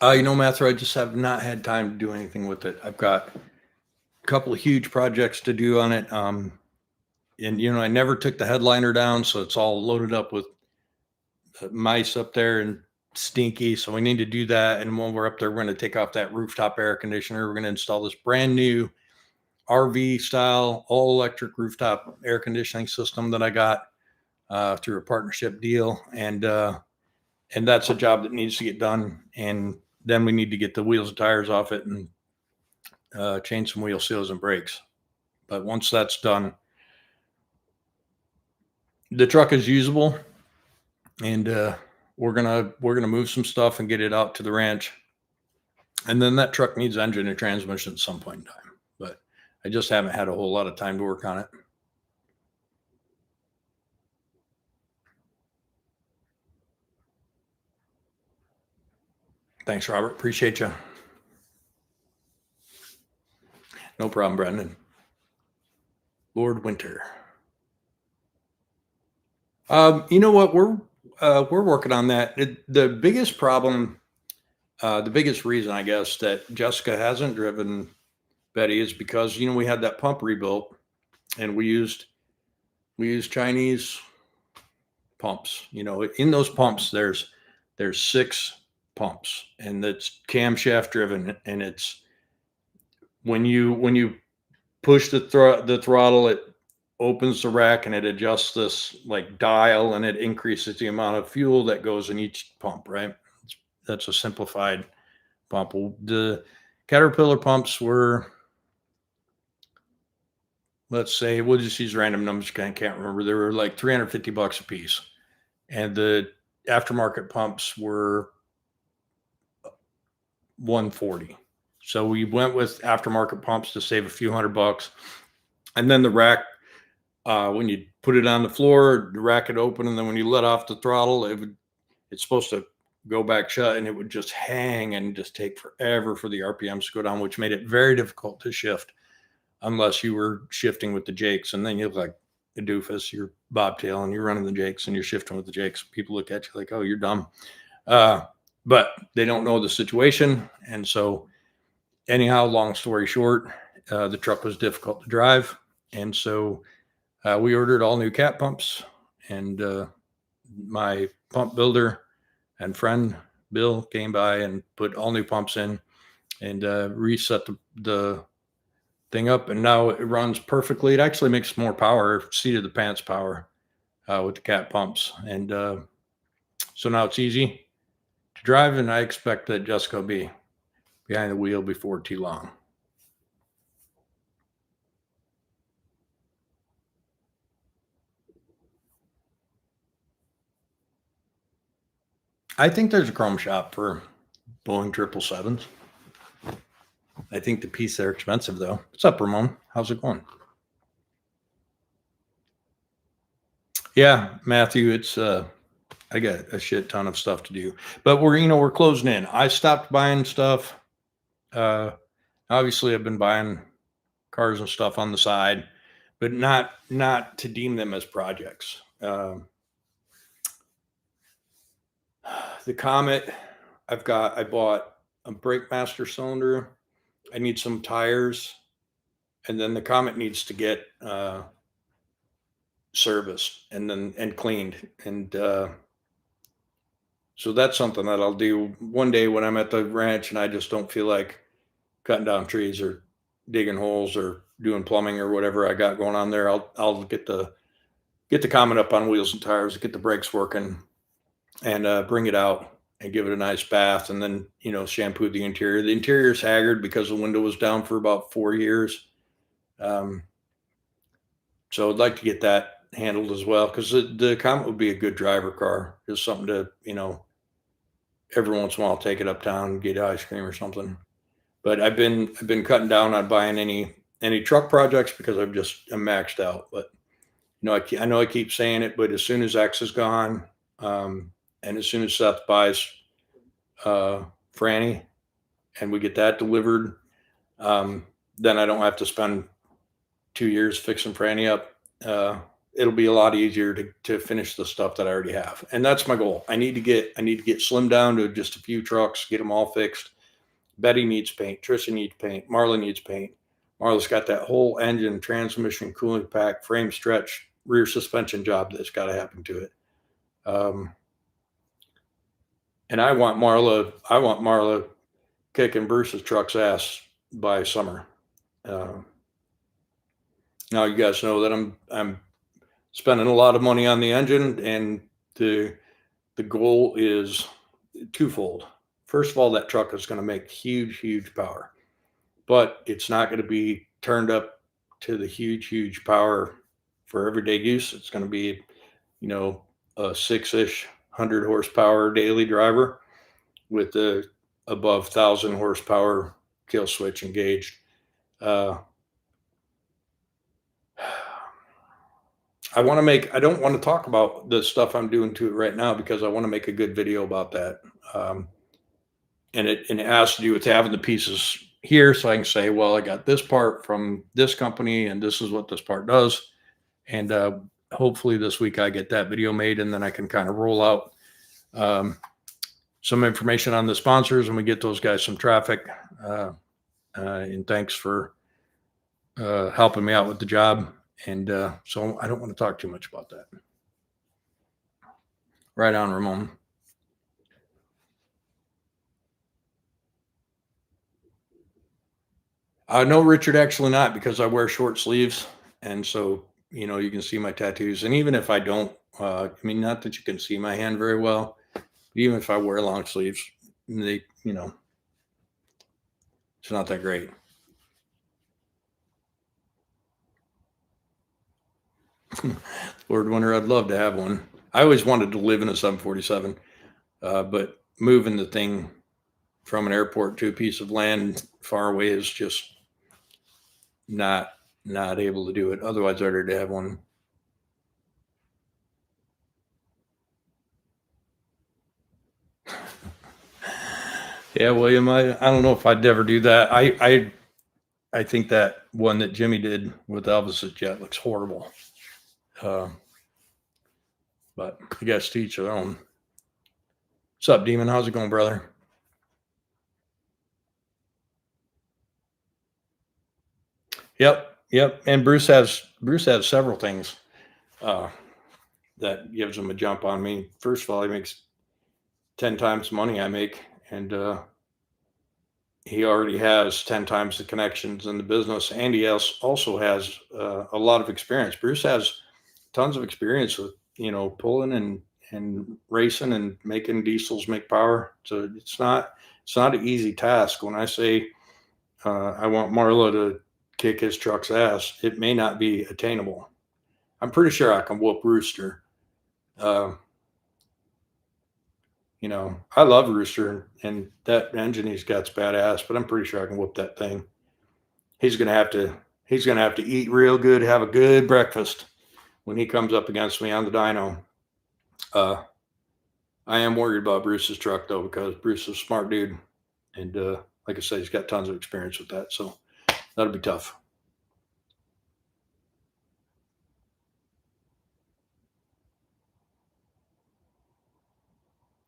Matthew, I just have not had time to do anything with it. I've got a couple of huge projects to do on it. And I never took the headliner down, so it's all loaded up with mice up there and stinky. So we need to do that. And when we're up there, we're going to take off that rooftop air conditioner. We're going to install this brand new RV style all electric rooftop air conditioning system that I got through a partnership deal, and that's a job that needs to get done. And then we need to get the wheels and tires off it and change some wheel seals and brakes. But once that's done, the truck is usable, and we're gonna move some stuff and get it out to the ranch. And then that truck needs engine and transmission at some point in time. But I just haven't had a whole lot of time to work on it. Thanks, Robert. Appreciate you. No problem, Brendan. Lord Winter. You know what? We're working on that. The biggest problem, the biggest reason, I guess, that Jessica hasn't driven Betty is because we had that pump rebuilt, and we used Chinese pumps. In those pumps, there's six pumps, and it's camshaft driven, and it's when you push the throttle, it opens the rack and it adjusts this like dial, and it increases the amount of fuel that goes in each pump, right? That's a simplified pump. Well, the Caterpillar pumps were, let's say, we'll just use random numbers. I can't remember. They were like $350 a piece, and the aftermarket pumps were 140. So we went with aftermarket pumps to save a few $100. And then the rack, when you put it on the floor, the rack would open, and then when you let off the throttle, it's supposed to go back shut, and it would just hang and just take forever for the RPMs to go down, which made it very difficult to shift unless you were shifting with the jakes. And then you look like a doofus, you're bobtail and you're running the jakes and you're shifting with the jakes. People look at you like, oh, you're dumb. But they don't know the situation. And so anyhow, long story short, the truck was difficult to drive. And so we ordered all new cat pumps, and my pump builder and friend Bill came by and put all new pumps in, and reset the thing up, and now it runs perfectly. It actually makes more power, seat of the pants power, with the cat pumps, and so now it's easy to drive, and I expect that Jessica will be behind the wheel before too long. I think there's a chrome shop for Boeing 777s. I think the piece are expensive though. What's up, Ramon? How's it going? Yeah, Matthew, it's I got a shit ton of stuff to do. But we're closing in. I stopped buying stuff. Uh Obviously I've been buying cars and stuff on the side, but not to deem them as projects. The Comet, I bought a brake master cylinder. I need some tires, and then the Comet needs to get serviced and cleaned. And so that's something that I'll do one day when I'm at the ranch and I just don't feel like cutting down trees or digging holes or doing plumbing or whatever I got going on there. I'll get the Comet up on wheels and tires, get the brakes working, and bring it out and give it a nice bath, and then shampoo the interior. The interior is haggard because the window was down for about 4 years. Um, so I'd like to get that handled as well, because the Comet would be a good driver car. Just something to every once in a while take it uptown, get ice cream or something. But I've been cutting down on buying any truck projects because I'm maxed out. But I know I keep saying it, but as soon as X is gone, and as soon as Seth buys Franny and we get that delivered, then I don't have to spend 2 years fixing Franny up. It'll be a lot easier to finish the stuff that I already have, and that's my goal. I need to get slimmed down to just a few trucks, get them all fixed. Betty needs paint. Trisha needs paint. Marla needs paint. Marla's got that whole engine, transmission, cooling pack, frame stretch, rear suspension job that's got to happen to it. And I want Marla kicking Bruce's truck's ass by summer. Now you guys know that I'm spending a lot of money on the engine, and the goal is twofold. First of all, that truck is going to make huge power, but it's not going to be turned up to the huge power for everyday use. It's going to be, a 6-ish 100 horsepower daily driver with the above 1,000 horsepower kill switch engaged. I don't want to talk about the stuff I'm doing to it right now because I want to make a good video about that. And it has to do with having the pieces here so I can say, well, I got this part from this company and this is what this part does. And hopefully this week I get that video made, and then I can kind of roll out some information on the sponsors and we get those guys some traffic. And thanks for helping me out with the job. And so I don't want to talk too much about that. Right on, Ramon. No, Richard, actually not, because I wear short sleeves. And so, you can see my tattoos. And even if I don't, not that you can see my hand very well, but even if I wear long sleeves, they, it's not that great. Lord Winter, I'd love to have one. I always wanted to live in a 747, but moving the thing from an airport to a piece of land far away is just not able to do it. Otherwise, I'd already have one. Yeah, William, I don't know if I'd ever do that. I think that one that Jimmy did with Elvis's jet looks horrible. But I guess to each their own. What's up, Demon? How's it going, brother? Yep. And Bruce has several things that gives him a jump on me. First of all, he makes 10 times money I make, and he already has 10 times the connections in the business, and he also has a lot of experience. Bruce has tons of experience with, pulling and racing and making diesels make power. So it's not an easy task. When I say I want Marla to kick his truck's ass, it may not be attainable. I'm pretty sure I can whoop Rooster. Uh, I love Rooster, and that engine he's got's badass, but I'm pretty sure I can whoop that thing. He's gonna have to he's gonna have to eat real good, have a good breakfast when he comes up against me on the dyno. Uh, I am worried about Bruce's truck though, because Bruce is a smart dude, and like I said, he's got tons of experience with that, so that'll be tough.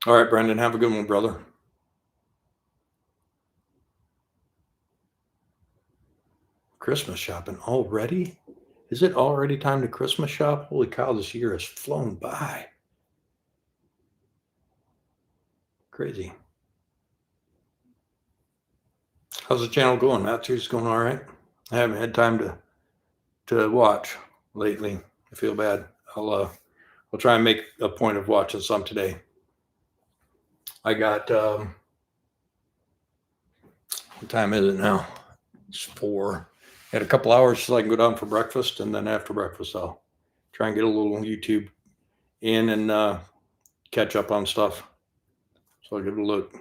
All right, Brendan, have a good one, brother. Christmas shopping already? Is it already time to Christmas shop? Holy cow, this year has flown by. Crazy. How's the channel going? Matthew's going all right. I haven't had time to watch lately. I feel bad. I'll try and make a point of watching some today. I got what time is it now? It's 4. I had a couple hours so I can go down for breakfast, and then after breakfast I'll try and get a little YouTube in and catch up on stuff. So I'll give it a look.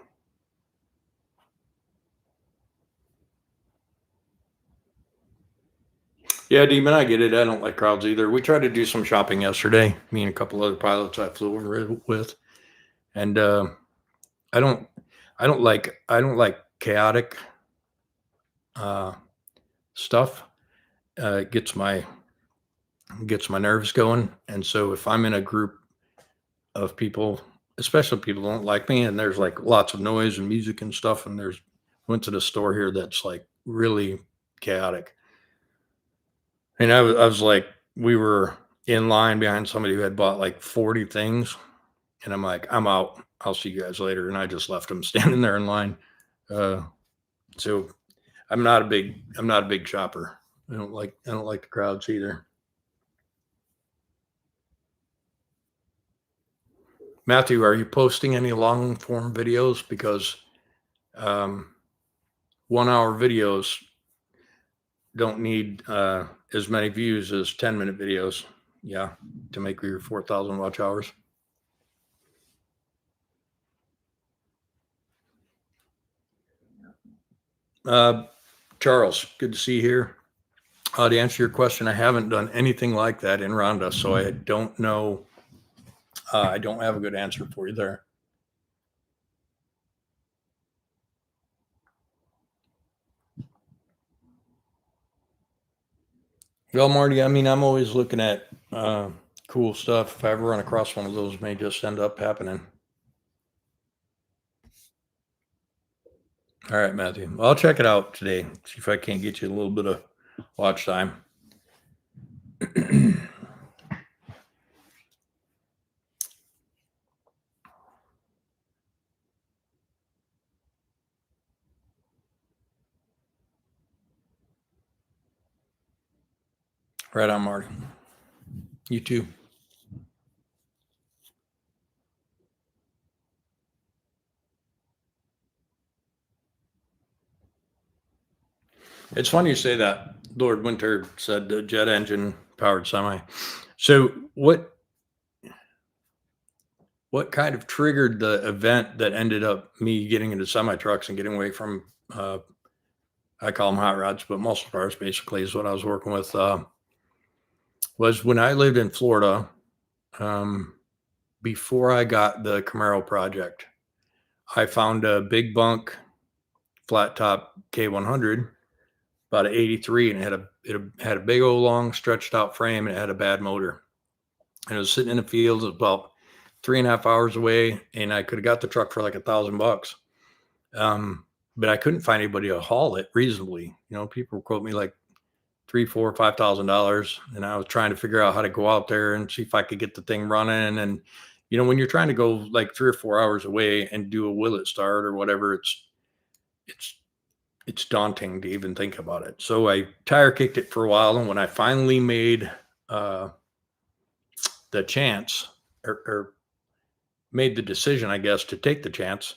Yeah, Demon, I get it. I don't like crowds either. We tried to do some shopping yesterday, me and a couple other pilots I flew over with, and I don't, I don't like chaotic stuff. It gets my nerves going, and so if I'm in a group of people, especially people who don't like me, and there's like lots of noise and music and stuff, and went to the store here that's like really chaotic. And I was like, we were in line behind somebody who had bought like 40 things. And I'm like, I'm out. I'll see you guys later. And I just left them standing there in line. Uh, so I'm not a big shopper. I don't like the crowds either. Matthew, are you posting any long form videos? Because um, 1 hour videos don't need as many views as 10-minute videos. Yeah, to make your 4,000 watch hours. Charles, good to see you here. To answer your question, I haven't done anything like that in Rhonda, so I don't know. I don't have a good answer for you there. Well, Marty, I mean, I'm always looking at cool stuff. If I ever run across one of those, may just end up happening. All right, Matthew. Well, I'll check it out today. See if I can't get you a little bit of watch time. Right on, Marty. You too. It's funny you say that. Lord Winter said the jet engine powered semi. So what kind of triggered the event that ended up me getting into semi trucks and getting away from I call them hot rods, but muscle cars basically is what I was working with. Was when I lived in Florida um, before I got the Camaro project. I found a big bunk flat top K100, about an 83, and it had a big old long stretched out frame, and it had a bad motor. And it was sitting in the field about 3.5 hours away, and I could have got the truck for like $1,000. But I couldn't find anybody to haul it reasonably. People quote me like $3, $4, $5,000, and I was trying to figure out how to go out there and see if I could get the thing running. And when you're trying to go like 3 or 4 hours away and do a willet start or whatever, it's it's daunting to even think about it. So I tire kicked it for a while, and when I finally made uh, the chance or made the decision, I guess, to take the chance,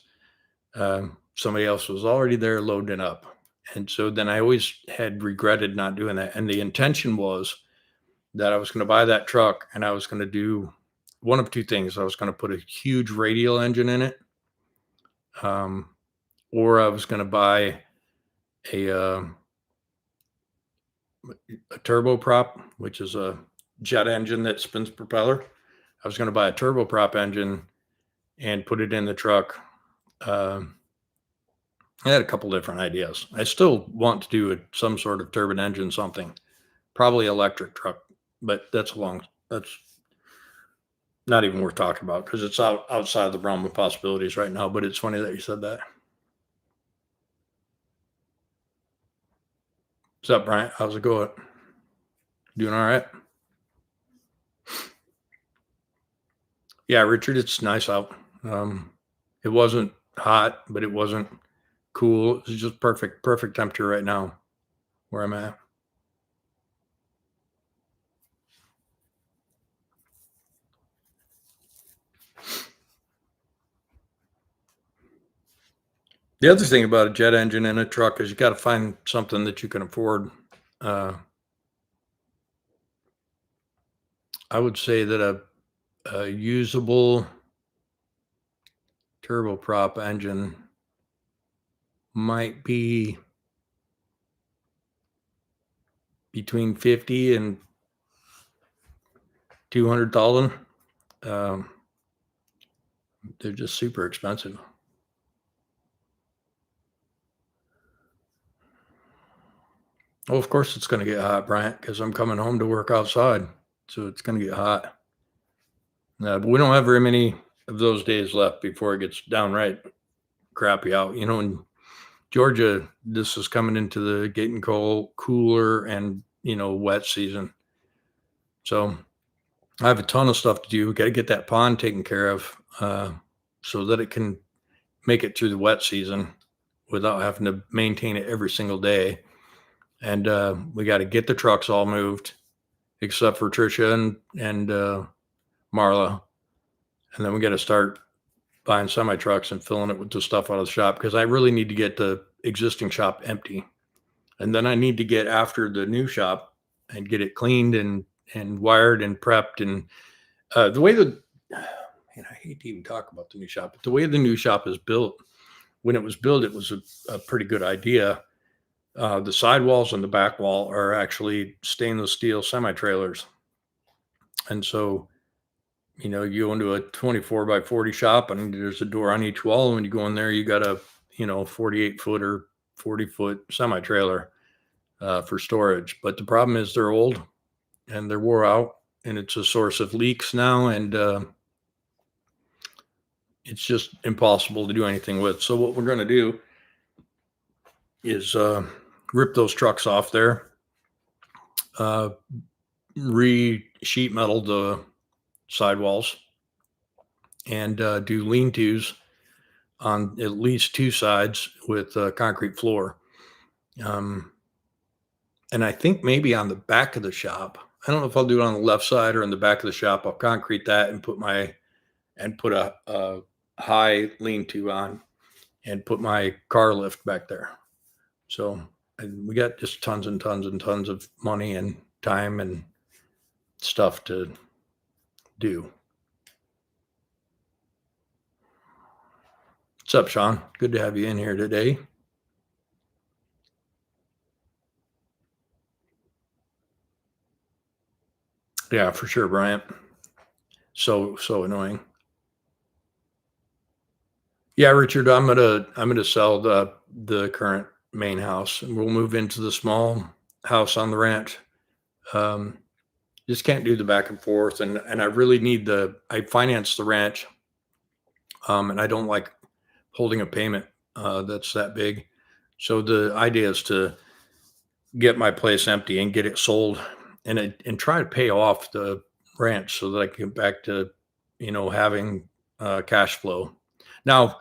somebody else was already there loading up. And so then I always had regretted not doing that. And the intention was that I was going to buy that truck and I was going to do one of two things. I was going to put a huge radial engine in it, um, or I was going to buy a, uh, a turboprop, which is a jet engine that spins propeller. I was going to buy a turboprop engine and put it in the truck. Um, I had a couple different ideas. I still want to do some sort of turbine engine, something, probably electric truck, but that's not even worth talking about because it's outside the realm of possibilities right now. But it's funny that you said that. What's up, Bryant? How's it going? Doing all right? Yeah, Richard, it's nice out. It wasn't hot, but it wasn't cool. It's just perfect temperature right now where I'm at. The other thing about a jet engine in a truck is you got to find something that you can afford. Uh, I would say that a usable turboprop engine might be between 50 and 200,000. Um, they're just super expensive. Oh, of course it's going to get hot, Bryant, because I'm coming home to work outside, so it's going to get hot. But we don't have very many of those days left before it gets downright crappy out. You know, in Georgia, this is coming into the getting cold, cooler, and wet season. So I have a ton of stuff to do. We got to get that pond taken care of so that it can make it through the wet season without having to maintain it every single day. And we got to get the trucks all moved, except for Trisha and Marla. And then we got to start buying semi trucks and filling it with the stuff out of the shop because I really need to get the existing shop empty. And then I need to get after the new shop and get it cleaned and wired and prepped. And the way man, I hate to even talk about the new shop, but the way the new shop is built, when it was built, it was a pretty good idea. The sidewalls and the back wall are actually stainless steel semi trailers. And so, you go into a 24 by 40 shop and there's a door on each wall. And when you go in there, you got a, 48-foot or 40-foot semi trailer for storage. But the problem is they're old and they're wore out and it's a source of leaks now. And it's just impossible to do anything with. So what we're going to do is rip those trucks off there, re-sheet metal the sidewalls, and do lean-tos on at least two sides with concrete floor. And I think maybe on the back of the shop, I don't know if I'll do it on the left side or in the back of the shop. I'll concrete that and put a high lean-to on and put my car lift back there. So and we got just tons and tons and tons of money and time and stuff to do. What's up, Sean? Good to have you in here today. Yeah, for sure, Bryant. So annoying. Yeah, Richard, I'm gonna sell the current main house and we'll move into the small house on the ranch. Um, just can't do the back and forth, and I really need I finance the ranch, and I don't like holding a payment that's that big. So the idea is to get my place empty and get it sold, and try to pay off the ranch so that I can get back to having cash flow. Now,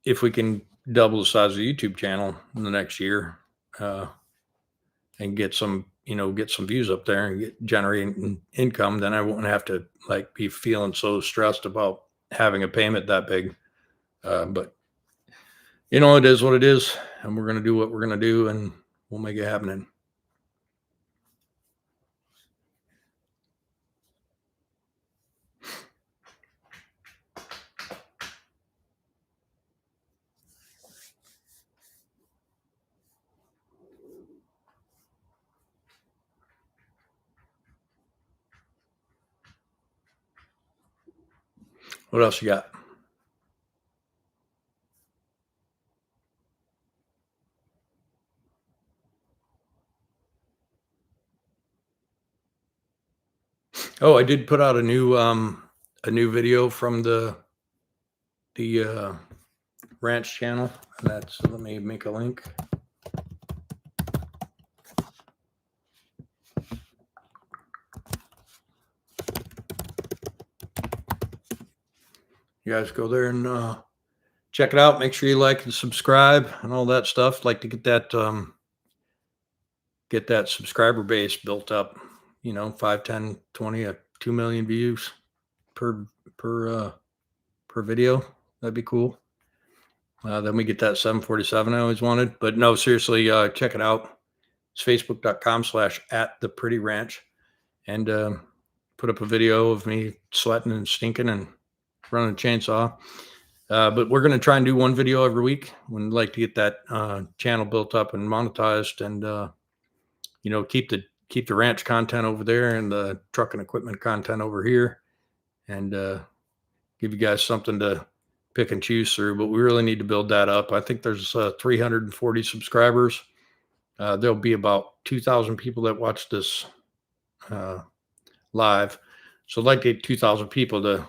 if we can double the size of the YouTube channel in the next year, and get some views up there and get generating income, then I won't have to like be feeling so stressed about having a payment that big. But it is what it is, and we're gonna do what we're gonna do, and we'll make it happen. What else you got? Oh, I did put out a new video from the ranch channel. Let me make a link. You guys go there and check it out. Make sure you like and subscribe and all that stuff. Like to get that subscriber base built up. 5, 10, 20, 2 million views per per per video. That'd be cool. Then we get that 747 I always wanted. But no, seriously, check it out. It's facebook.com/@theprettyranch, and put up a video of me sweating and stinking and running a chainsaw. But we're going to try and do one video every week. We'd like to get that channel built up and monetized, and keep the ranch content over there and the truck and equipment content over here, and give you guys something to pick and choose through. But we really need to build that up. I think there's 340 subscribers. There'll be about 2,000 people that watch this live. So I'd like to get 2,000 people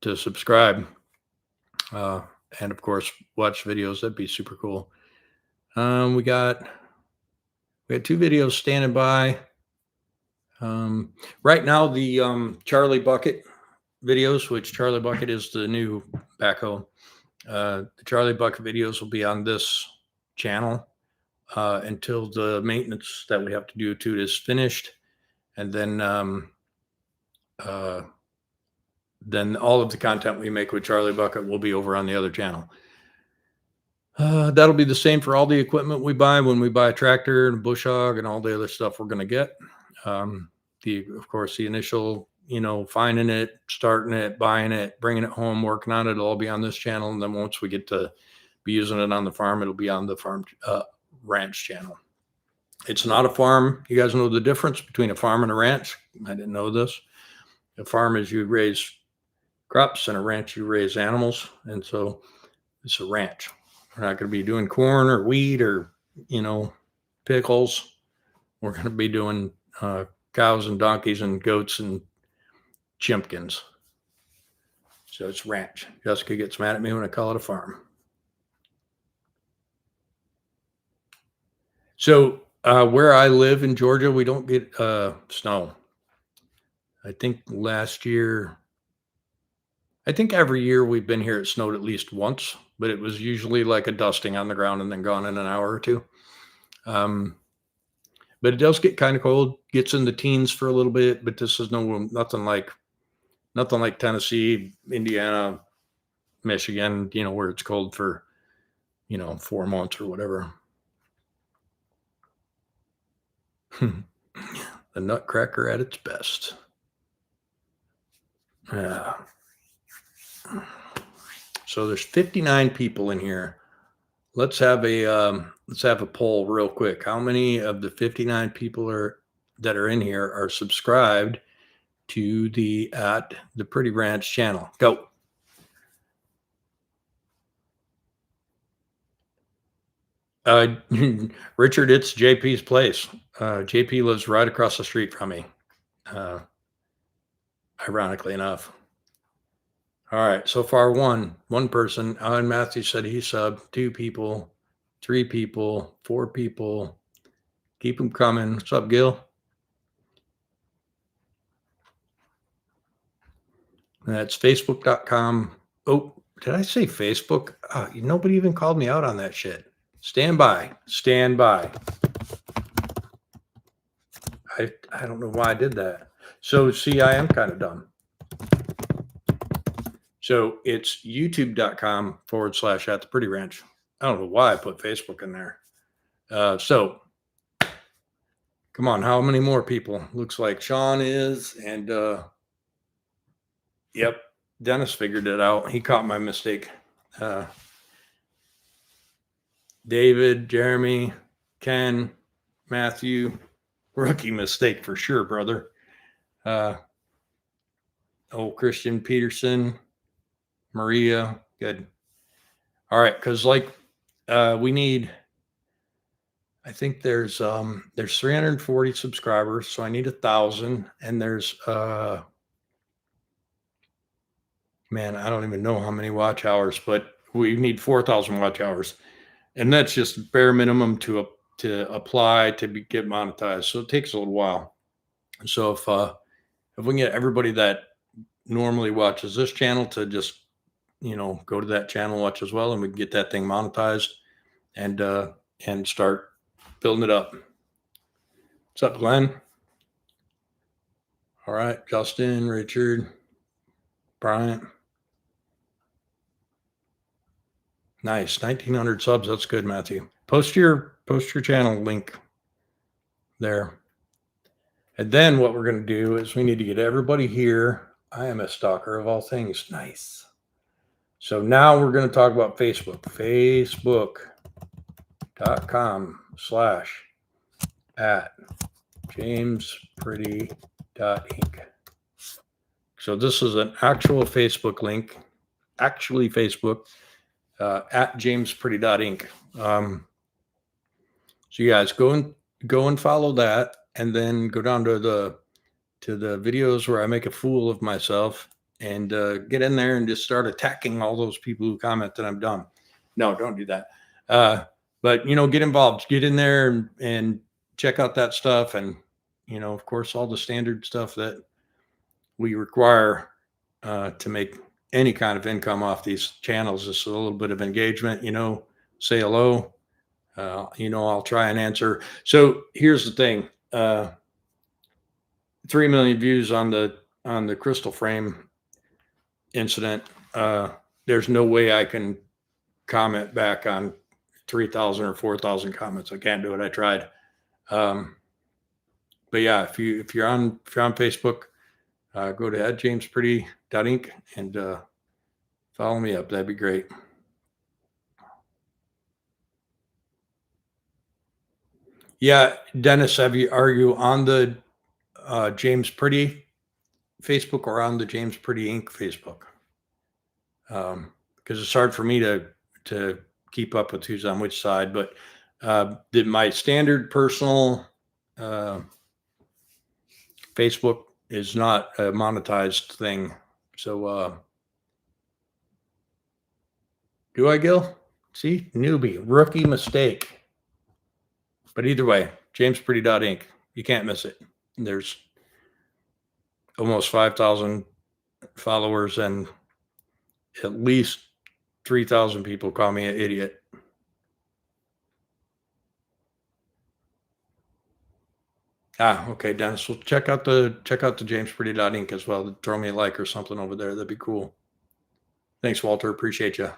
to subscribe, and of course watch videos. That'd be super cool. We got 2 videos standing by. Right now, the Charlie Bucket videos, which Charlie Bucket is the new backhoe. The Charlie Bucket videos will be on this channel until the maintenance that we have to do to it is finished, and then all of the content we make with Charlie Bucket will be over on the other channel. That'll be the same for all the equipment we buy when we buy a tractor and a bush hog and all the other stuff we're going to get. Of course, the initial, finding it, starting it, buying it, bringing it home, working on it, it'll all be on this channel. And then once we get to be using it on the farm, it'll be on the farm ranch channel. It's not a farm. You guys know the difference between a farm and a ranch? I didn't know this. A farm is you raise crops, and a ranch you raise animals. And so it's a ranch. We're not going to be doing corn or wheat or, pickles. We're going to be doing cows and donkeys and goats and chimpkins. So it's ranch. Jessica gets mad at me when I call it a farm. So where I live in Georgia, we don't get snow. I think every year we've been here, it snowed at least once, but it was usually like a dusting on the ground and then gone in an hour or two. But it does get kind of cold, gets in the teens for a little bit, but this is nothing like Tennessee, Indiana, Michigan, where it's cold for, 4 months or whatever. The Nutcracker at its best. So there's 59 people in here. Let's have a poll real quick. How many of the 59 people that are in here are subscribed to the Pretty Ranch channel? Go. Richard, it's JP's place. JP lives right across the street from me. Ironically enough. All right, so far one person. Alan Matthew said he subbed. 2 people, 3 people, 4 people. Keep them coming. What's up, Gil? That's facebook.com. Oh, Did I say Facebook? Nobody even called me out on that shit. Stand by. Stand by. I don't know why I did that. So see, I am kind of dumb. So it's youtube.com/ at the pretty ranch. I don't know why I put Facebook in there. So come on, how many more people? Looks like Sean is, and yep, Dennis figured it out. He caught my mistake. David, Jeremy, Ken, Matthew, rookie mistake for sure, brother. Christian Peterson, Maria, good. All right, because we need. I think there's 340 subscribers, so I need 1,000, and there's man, I don't even know how many watch hours, but we need 4,000 watch hours, and that's just bare minimum to apply to get monetized. So it takes a little while. So if we can get everybody that normally watches this channel to just go to that channel, watch as well, and we can get that thing monetized and start building it up. What's up, Glenn? All right, Justin, Richard, Bryant. Nice, 1,900 subs. That's good, Matthew. Post your channel link there. And then what we're going to do is we need to get everybody here. I am a stalker of all things. Nice. So now we're going to talk about Facebook. Facebook.com/@jamespretty.inc. So this is an actual Facebook link, actually Facebook, at jamespretty.inc. So you guys go and follow that, and then go down to the videos where I make a fool of myself, and get in there and just start attacking all those people who comment that I'm dumb. No, don't do that. But get involved, get in there and check out that stuff, and of course, all the standard stuff that we require to make any kind of income off these channels. Just a little bit of engagement, say hello. I'll try and answer. So here's the thing. 3 million views on the crystal frame incident. There's no way I can comment back on 3,000 or 4,000 comments. I can't do it. I tried. But yeah, if you're on Facebook, go to @jamespretty.inc and follow me up. That'd be great. Yeah, Dennis, are you on the James Pretty Facebook or on the James Pretty Inc. Facebook? Because it's hard for me to keep up with who's on which side. But my standard personal Facebook is not a monetized thing. So do I, Gil? See, newbie, rookie mistake. But either way, jamespretty.inc. You can't miss it. There's almost 5,000 followers, and at least 3,000 people call me an idiot. Okay, Dennis. Well, check out the jamespretty.inc as well. Throw me a like or something over there. That'd be cool. Thanks, Walter. Appreciate you.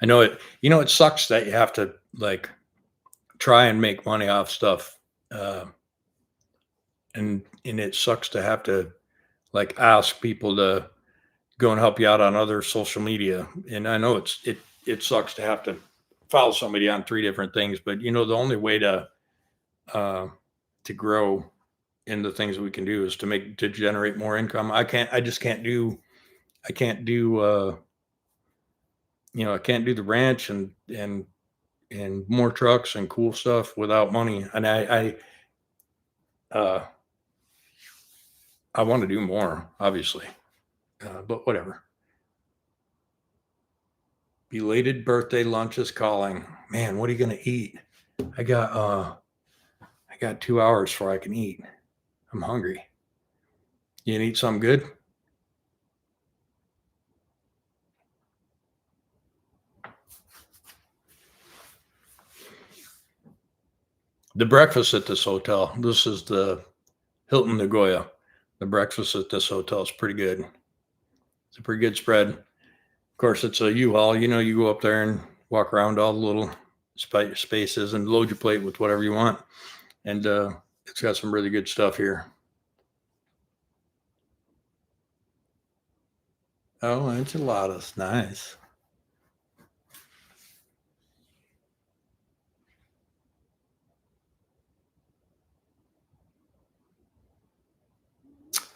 I know it. It sucks that you have to try and make money off stuff, and it sucks to have to ask people to go and help you out on other social media. And I know it sucks to have to follow somebody on 3 different things, but the only way to grow in the things that we can do is to generate more income. I can't do I can't do the ranch and more trucks and cool stuff without money. And I want to do more, obviously, but whatever. Belated birthday lunch is calling. Man, what are you going to eat? I got 2 hours before I can eat. I'm hungry. You gonna eat something good? The breakfast at this hotel, this is the Hilton Nagoya. The breakfast at this hotel is pretty good. It's a pretty good spread. Of course, it's a U-Haul. You go up there and walk around all the little spaces and load your plate with whatever you want. And it's got some really good stuff here. Oh, enchiladas. Nice.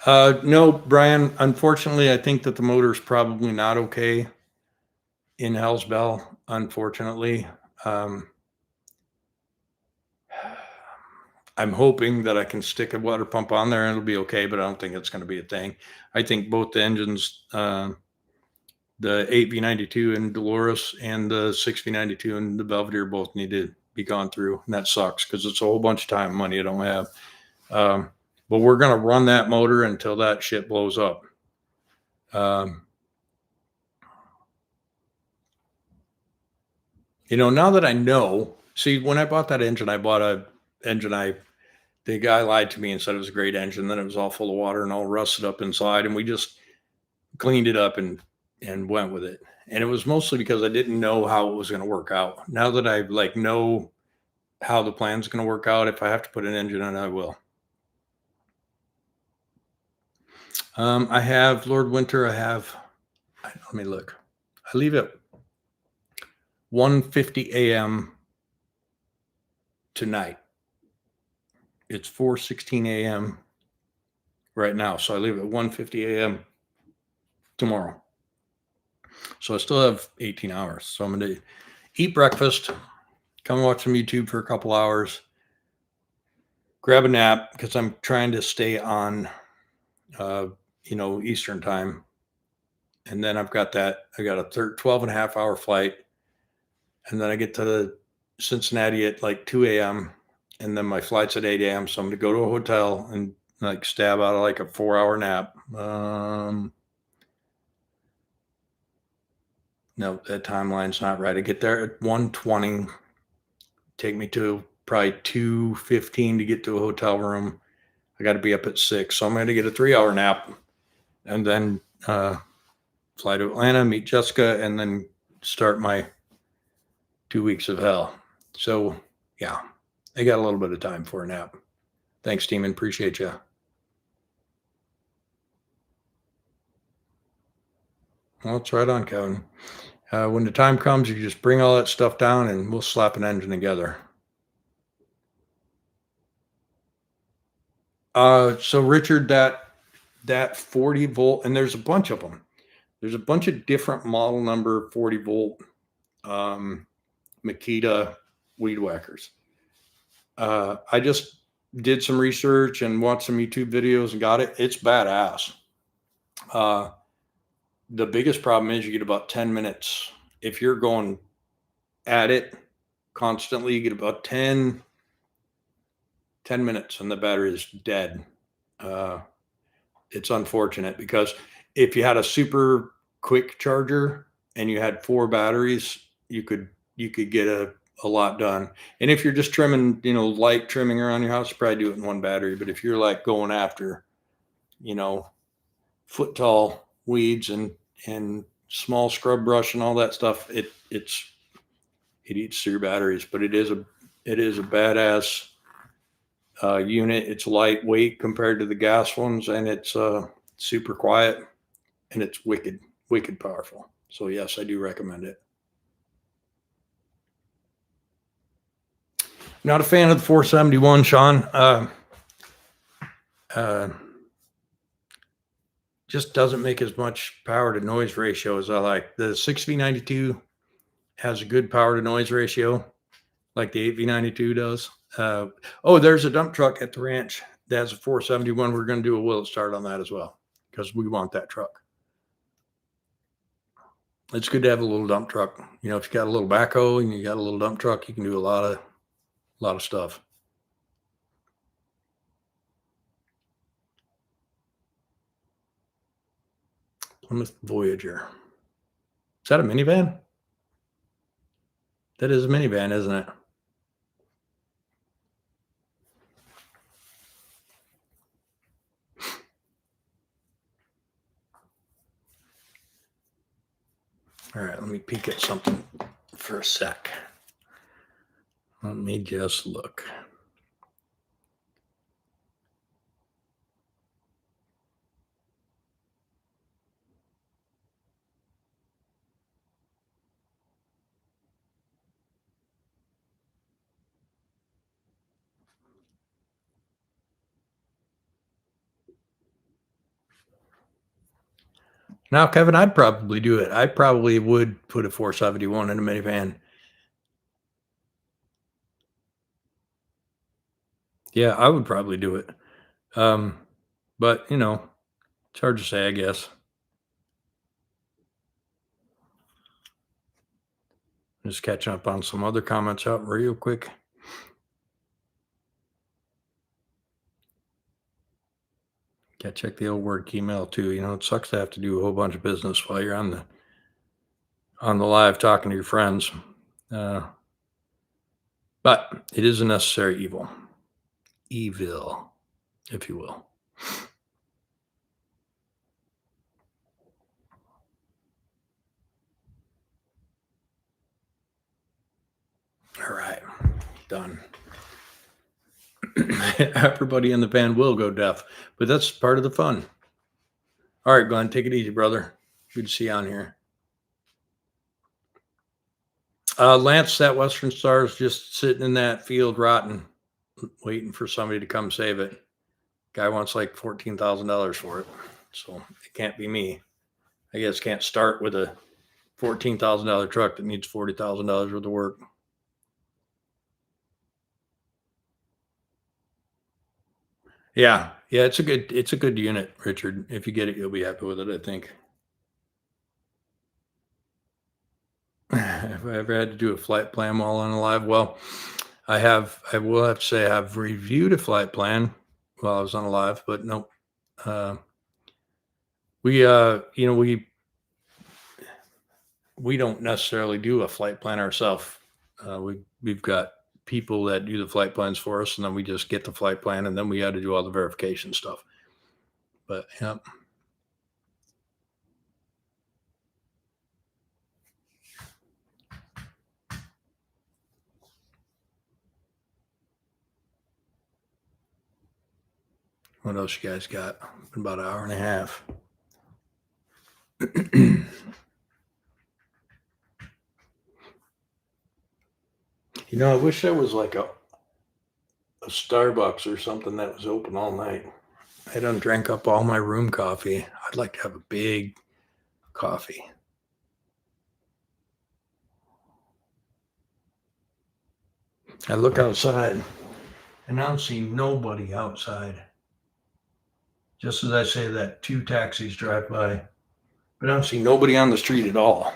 No, Brian, unfortunately, I think that the motor is probably not okay in Hell's Bell, unfortunately. I'm hoping that I can stick a water pump on there and it'll be okay, but I don't think it's going to be a thing. I think both the engines, the 8V92 in Dolores and the 6V92 in the Belvedere, both need to be gone through. And that sucks because it's a whole bunch of time and money I don't have. But we're going to run that motor until that shit blows up. Now that I know, see, when I bought that engine, I bought a engine. The guy lied to me and said it was a great engine. Then it was all full of water and all rusted up inside. And we just cleaned it up and went with it. And it was mostly because I didn't know how it was going to work out. Now that I know how the plan's going to work out, if I have to put an engine in, I will. I have Lord Winter. Let me look. I leave at 1:50 a.m. tonight. It's 4:16 a.m. right now. So I leave at 1:50 a.m. tomorrow. So I still have 18 hours. So I'm going to eat breakfast, come watch some YouTube for a couple hours, grab a nap because I'm trying to stay on, Eastern time. And then I got a 12 and a half hour flight. And then I get to Cincinnati at 2 a.m. And then my flight's at 8 a.m. So I'm going to go to a hotel and stab out a 4-hour nap. No, that timeline's not right. I get there at 1:20, take me to probably 2:15 to get to a hotel room. I got to be up at 6. So I'm going to get a 3-hour nap and then fly to Atlanta, meet Jessica, and then start my 2 weeks of hell. So, yeah, I got a little bit of time for a nap. Thanks, Demon. Appreciate you. Well, it's right on, Kevin. When the time comes, you just bring all that stuff down and we'll slap an engine together. So Richard, that 40 volt, and there's a bunch of them. There's a bunch of different model number 40 volt Makita weed whackers. I just did some research and watched some YouTube videos and got it. It's badass. The biggest problem is you get about 10 minutes. If you're going at it constantly, you get about 10 minutes and the battery is dead. It's unfortunate because if you had a super quick charger and you had 4 batteries, you could get a lot done. And if you're just trimming, light trimming around your house, you probably do it in 1 battery. But if you're going after, foot tall weeds and small scrub brush and all that stuff, it eats through batteries. But it is a badass unit. It's lightweight compared to the gas ones, and it's super quiet, and it's wicked powerful. So yes, I do recommend it. Not a fan of the 471, Sean. Just doesn't make as much power to noise ratio as I like. The 6V92 has a good power to noise ratio, like the 8V92 does. There's a dump truck at the ranch that has a 471. We're going to do a will start on that as well because we want that truck. It's good to have a little dump truck. If you got a little backhoe and you got a little dump truck, you can do a lot of stuff. Plymouth Voyager. Is that a minivan? That is a minivan, isn't it? All right, let me peek at something for a sec. Let me just look. Now, Kevin, I'd probably do it. I probably would put a 471 in a minivan. Yeah, I would probably do it. But it's hard to say, I guess. Just catching up on some other comments out real quick. Gotta check the old work email too. It sucks to have to do a whole bunch of business while you're on the live talking to your friends. But it is a necessary evil. Evil, if you will. All right, done. Everybody in the van will go deaf, but that's part of the fun. All right, Glenn, take it easy, brother. Good to see you on here. Lance, that Western Star is just sitting in that field rotting, waiting for somebody to come save it. Guy wants like $14,000 for it, so it can't be me. I guess can't start with a $14,000 truck that needs $40,000 worth of work. Yeah, it's a good unit, Richard. If you get it, you'll be happy with it, I think. Have I ever had to do a flight plan while on alive? Well, I will have to say I've reviewed a flight plan while I was on alive, but no. We don't necessarily do a flight plan ourselves. We've got people that do the flight plans for us, and then we just get the flight plan, and then we got to do all the verification stuff. But yeah. What else you guys got? Been about an hour and a half. I wish there was like a Starbucks or something that was open all night. I done drank up all my room coffee. I'd like to have a big coffee. I look outside and I don't see nobody outside. Just as I say that, 2 taxis drive by, but I don't see nobody on the street at all.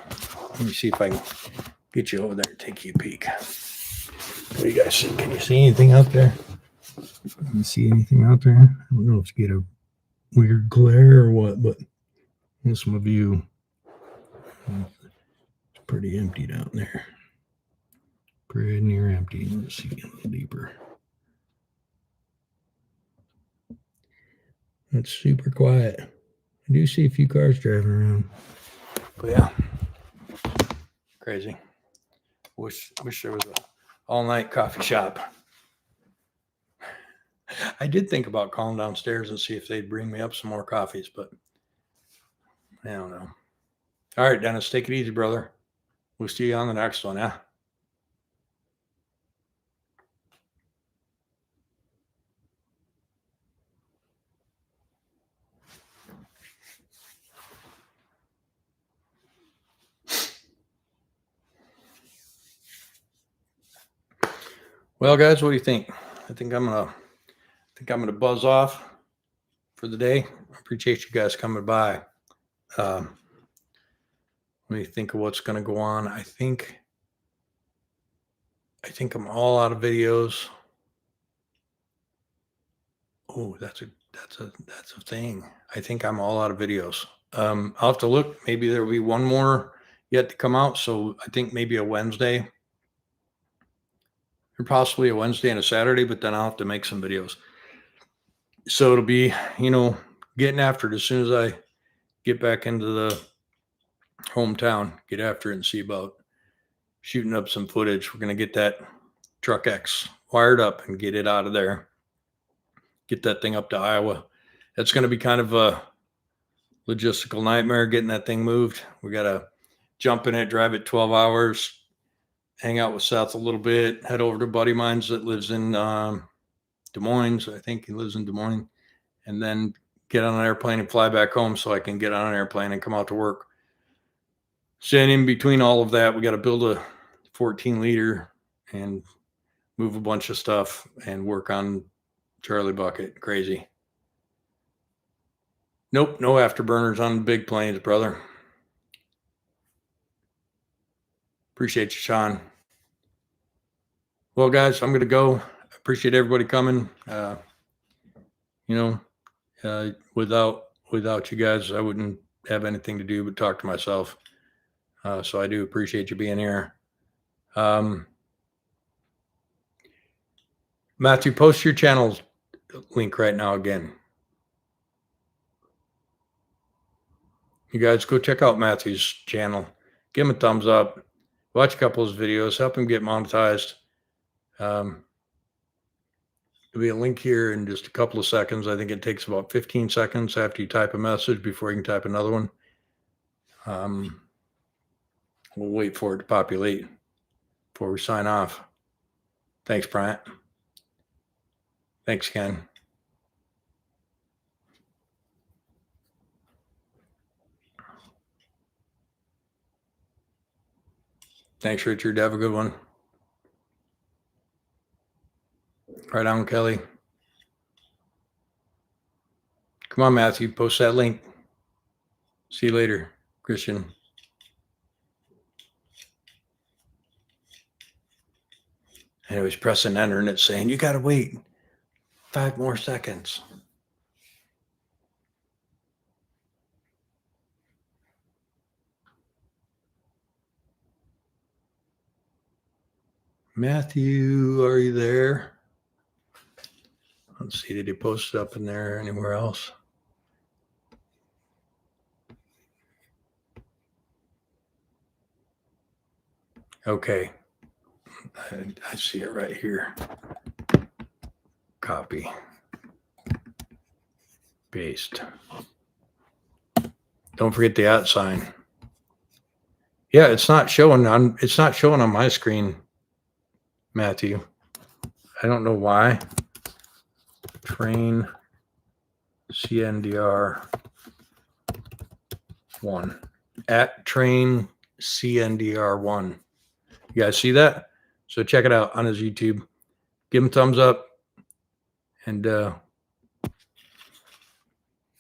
Let me see if I can get you over there and take you a peek. What do you guys see? Can you see anything out there? Can you see anything out there? I don't know if you get a weird glare or what, but this is my view. It's pretty empty down there. Pretty near empty. Let's see a little deeper. It's super quiet. I do see a few cars driving around. But yeah, crazy. Wish there was a all-night coffee shop. I did think about calling downstairs and see if they'd bring me up some more coffees, but I don't know. All right, Dennis, take it easy, brother. We'll see you on the next one, yeah? Well, guys, what do you think? I think I'm gonna buzz off for the day. I appreciate you guys coming by. Let me think of what's gonna go on. I think I'm all out of videos. Oh, that's a thing. I think I'm all out of videos. I'll have to look. Maybe there'll be one more yet to come out. So I think maybe a Wednesday, or possibly a Wednesday and a Saturday, but then I'll have to make some videos. So it'll be, getting after it as soon as I get back into hometown, get after it and see about shooting up some footage. We're going to get that Truck X wired up and get it out of there. Get that thing up to Iowa. That's going to be kind of a logistical nightmare getting that thing moved. We got to jump in it, drive it 12 hours, hang out with Seth a little bit, head over to a buddy of mine's that lives in Des Moines. I think he lives in Des Moines. And then get on an airplane and fly back home so I can get on an airplane and come out to work. So in between all of that, we got to build a 14 liter and move a bunch of stuff and work on Charlie Bucket. Crazy. Nope, no afterburners on the big planes, brother. Appreciate you, Sean. Well, guys, I'm going to go. Appreciate everybody coming. Without you guys, I wouldn't have anything to do but talk to myself. So I do appreciate you being here. Matthew, post your channel link right now again. You guys go check out Matthew's channel. Give him a thumbs up. Watch a couple of his videos. Help him get monetized. There'll be a link here in just a couple of seconds. I think it takes about 15 seconds after you type a message before you can type another one. We'll wait for it to populate before we sign off. Thanks, Bryant. Thanks, Ken. Thanks, Richard. Have a good one. Right on, Kelly. Come on, Matthew. Post that link. See you later, Christian. And I was pressing enter and it's saying, you got to wait 5 more seconds. Matthew, are you there? Let's see, did he post it up in there anywhere else? Okay. I see it right here. Copy. Paste. Don't forget the @ sign. Yeah, it's not showing on my screen, Matthew. I don't know why. Train CNDR 1 @ train CNDR 1. You guys see that? So check it out on his YouTube. Give him a thumbs up, and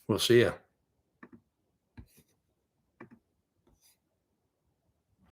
we'll see you.